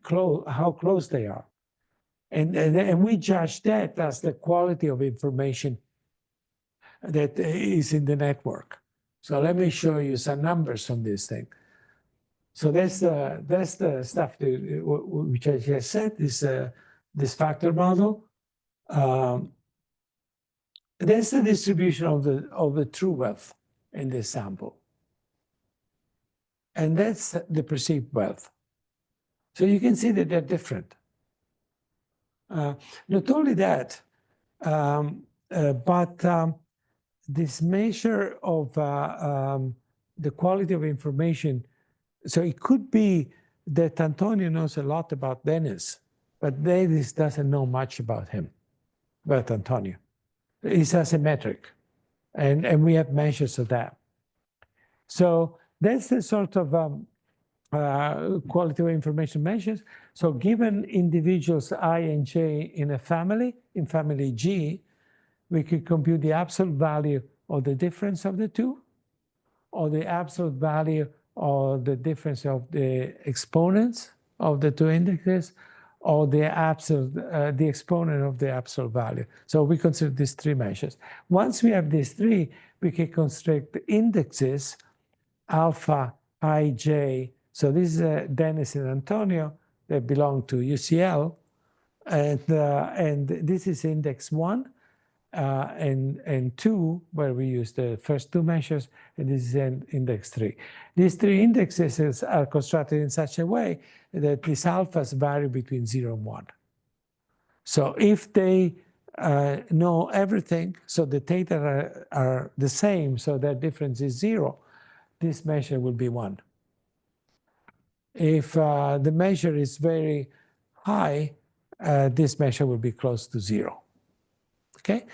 how close they are. And we judge that as the quality of information that is in the network. So let me show you some numbers on this thing. So that's the stuff which I just said, this factor model. That's the distribution of the true wealth in this sample. And that's the perceived wealth. So you can see that they're different. Not only that, but this measure of the quality of information, so it could be that Antonio knows a lot about Dennis, but Dennis doesn't know much about him, about Antonio. It's asymmetric, and we have measures of that. So that's the sort of quality of information measures. So given individuals I and J in a family, in family G, we could compute the absolute value of the difference of the two, or the absolute value of the difference of the exponents of the two indexes, or the absolute, the exponent of the absolute value. So we consider these three measures. Once we have these three, we can construct the indexes alpha ij. So this is Dennis and Antonio that belong to UCL, and this is index 1 and 2, where we use the first two measures, and this is index 3. These three indexes are constructed in such a way that these alphas vary between 0 and 1. So if they know everything, so the theta are the same, so their difference is 0, this measure will be 1. If the measure is very high, this measure will be close to 0. Okay?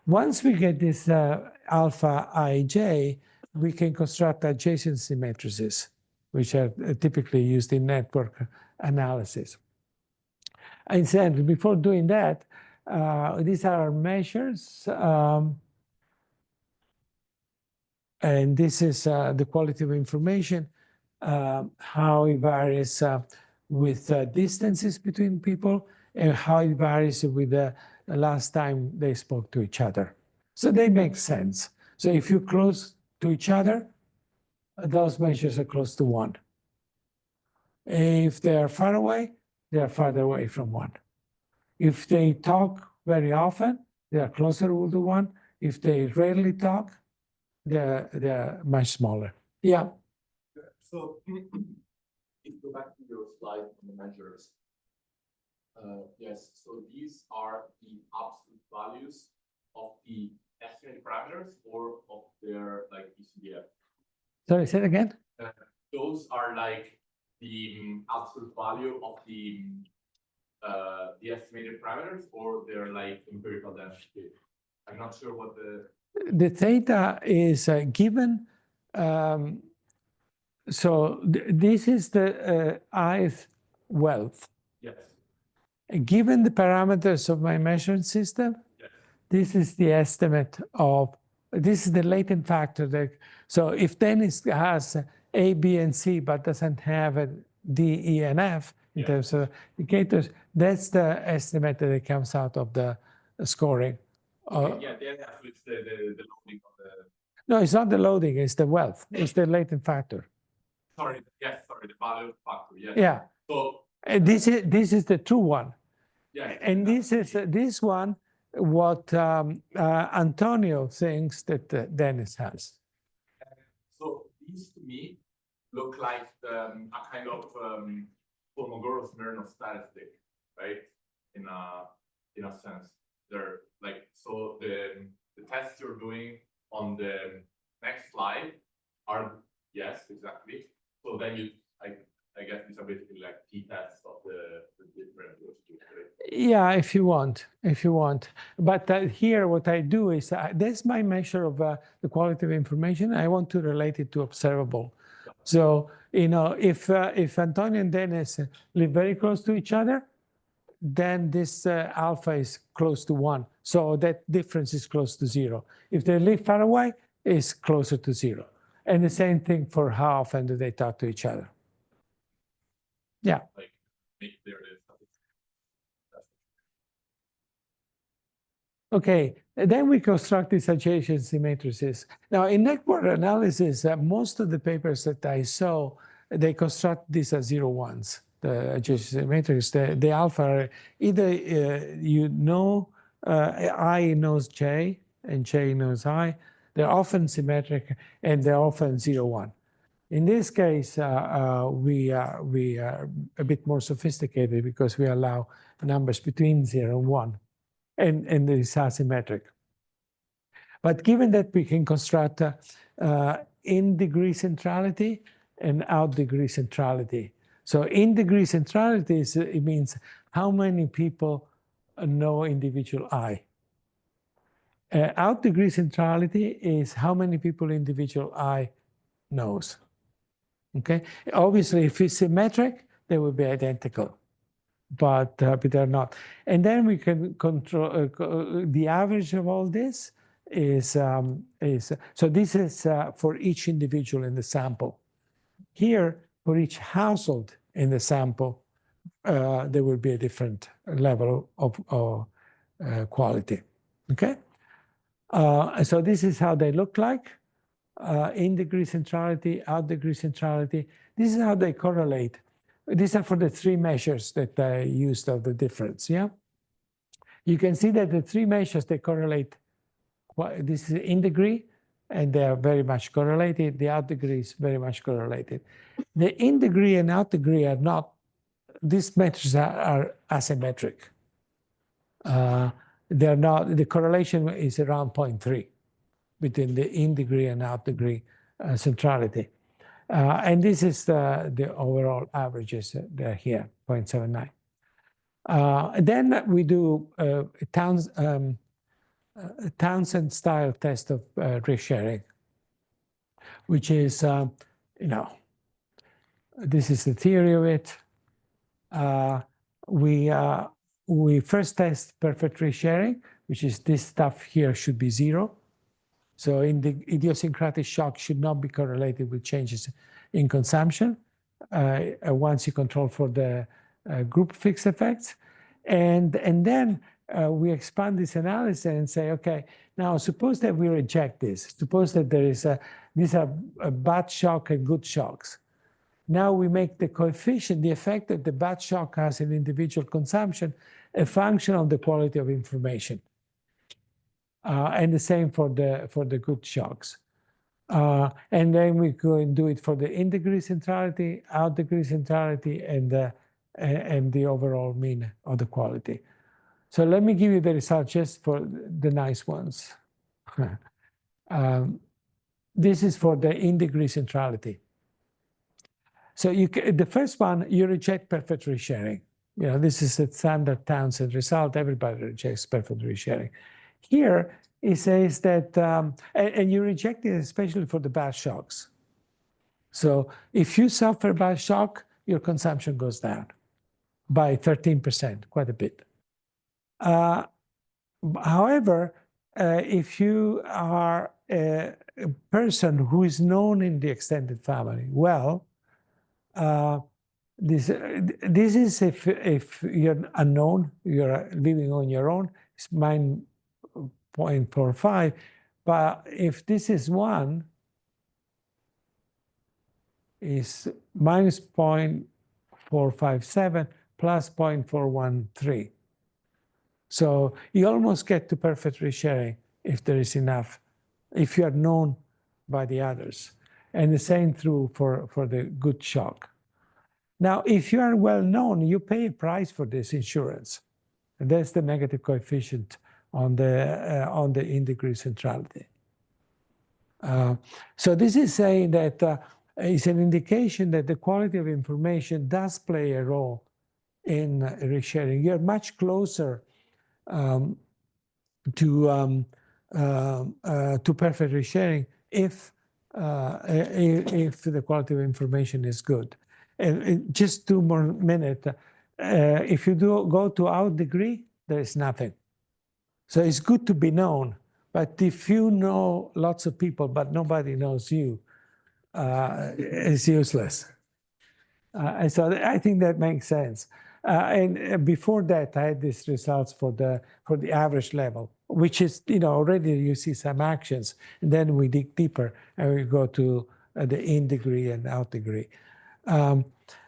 Once we get this alpha ij, we can construct adjacency matrices, which are typically used in network analysis. And said, before doing that, these are our measures. And this is the quality of information, how it varies with distances between people, and how it varies with the last time they spoke to each other. So they make sense. So if you're close to each other, those measures are close to 1. If they are far away, they are farther away from 1. If they talk very often, they are closer to 1. If they rarely talk, they're much smaller. Yeah.
So if you go back to your slide on the measures, yes, so these are the absolute values of the estimated parameters or of their like ECDF.
Sorry, say it again.
Those are like the absolute value of the estimated parameters, or they're like empirical density. I'm not sure what
the theta is given. So this is the ith wealth.
Yes.
Given the parameters of my measuring system,
Yes.
this is the estimate of, this is the latent factor. That, so if Dennis has A, B, and C, but doesn't have a D, E, and F in terms of indicators, that's the estimate that comes out of the scoring.
Okay, yeah, it's the loading of the.
No, it's not the loading, it's the wealth, it's the latent factor.
Sorry, yes, sorry, the value factor, yes.
Yeah.
So
this is the true one.
yeah.
And this is this one, what Antonio thinks that Dennis has.
So these to me look like a kind of Kolmogorov-Smirnov statistic, right? In a sense, they're like, so the tests you're doing on the next slide are, yes, exactly. So then you, I guess these are basically like t-tests of the different versions, right?
Yeah, if you want. But here what I do is, that's my measure of the quality of information. I want to relate it to observable. So, you know, if Antonio and Dennis live very close to each other, then this alpha is close to 1. So that difference is close to 0. If they live far away, it's closer to 0. And the same thing for how often do they talk to each other. Yeah.
Like, there it is.
Okay, and then we construct these adjacency matrices. Now, in network analysis, most of the papers that I saw, they construct these as 0 1s, the adjacency matrix. The alpha, either I knows J and J knows I. They're often symmetric and they're often 0 1. In this case, we are a bit more sophisticated because we allow numbers between 0 and 1. And it is asymmetric. But given that we can construct in-degree centrality and out-degree centrality. So in-degree centrality, it means how many people know individual I. Out-degree centrality is how many people individual I knows. Okay? Obviously, if it's symmetric, they will be identical. But they're not. And then we can control the average of all this is so this is for each individual in the sample. Here, for each household in the sample, there will be a different level of quality. Okay? So this is how they look like. In-degree centrality, out-degree centrality. This is how they correlate. These are for the 3 measures that I used of the difference, yeah? You can see that the 3 measures, they correlate. This is in degree, and they are very much correlated. The out degree is very much correlated. The in degree and out degree are not, these metrics are asymmetric. They're not, the correlation is around 0.3 between the in degree and out degree centrality. And this is the overall averages they're here, 0.79. Then we do Townsend style test of risk sharing, which is, you know, this is the theory of it. We first test perfect risk sharing, which is this stuff here should be 0. So in the idiosyncratic shock should not be correlated with changes in consumption once you control for the group fixed effects. And then we expand this analysis and say, okay, now suppose that we reject this. Suppose that there is these are bad shock and good shocks. Now we make the coefficient, the effect that the bad shock has in individual consumption, a function of the quality of information. And the same for the good shocks. And then we go and do it for the in-degree centrality, out-degree centrality, and the overall mean of the quality. So let me give you the results just for the nice ones. This is for the in-degree centrality. So the first one, you reject perfect resharing. You know, this is a standard Townsend result. Everybody rejects perfect resharing. Here, it says that, and you reject it especially for the bad shocks. So if you suffer bad shock, your consumption goes down by 13%, quite a bit. However, if you are a person who is known in the extended family, well, this is if you're unknown, you're living on your own, it's 0.45. But if this is 1, is minus 0.457 plus 0.413. So you almost get to perfect resharing if there is enough, if you are known by the others. And the same true for the good shock. Now, if you are well known, you pay a price for this insurance. And that's the negative coefficient on the in-degree centrality. So this is saying that it's an indication that the quality of information does play a role in resharing. You're much closer to perfect resharing if the quality of information is good. And just 2 more minutes. If you go to out degree, there is nothing. So it's good to be known. But if you know lots of people, but nobody knows you, it's useless. And so I think that makes sense. And before that, I had these results for the average level, which is, you know, already you see some actions. And then we dig deeper and we go to the in degree and out degree.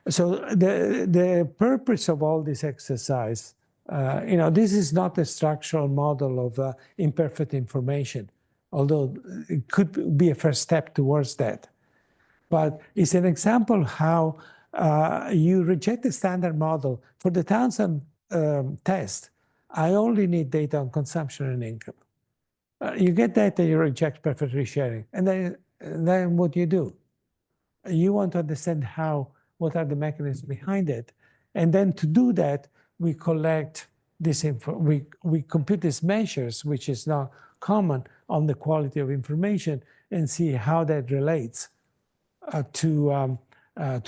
So the purpose of all this exercise, you know, this is not a structural model of imperfect information, although it could be a first step towards that. But it's an example how you reject the standard model. For the Townsend test, I only need data on consumption and income. You get that and you reject perfect resharing. And then what do? You want to understand what are the mechanisms behind it. And then to do that, we collect this info, we compute these measures, which is not common, on the quality of information and see how that relates to a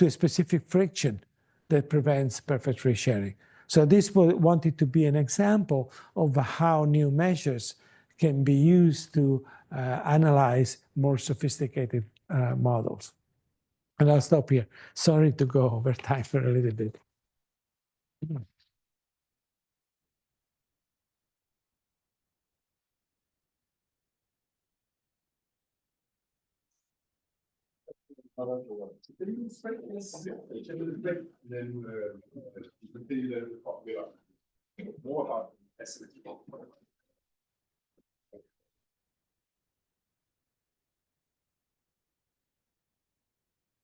specific friction that prevents perfect resharing. So this wanted to be an example of how new measures can be used to analyze more sophisticated models. And I'll stop here. Sorry to go over time for a little bit.
Then continue the more about estimating.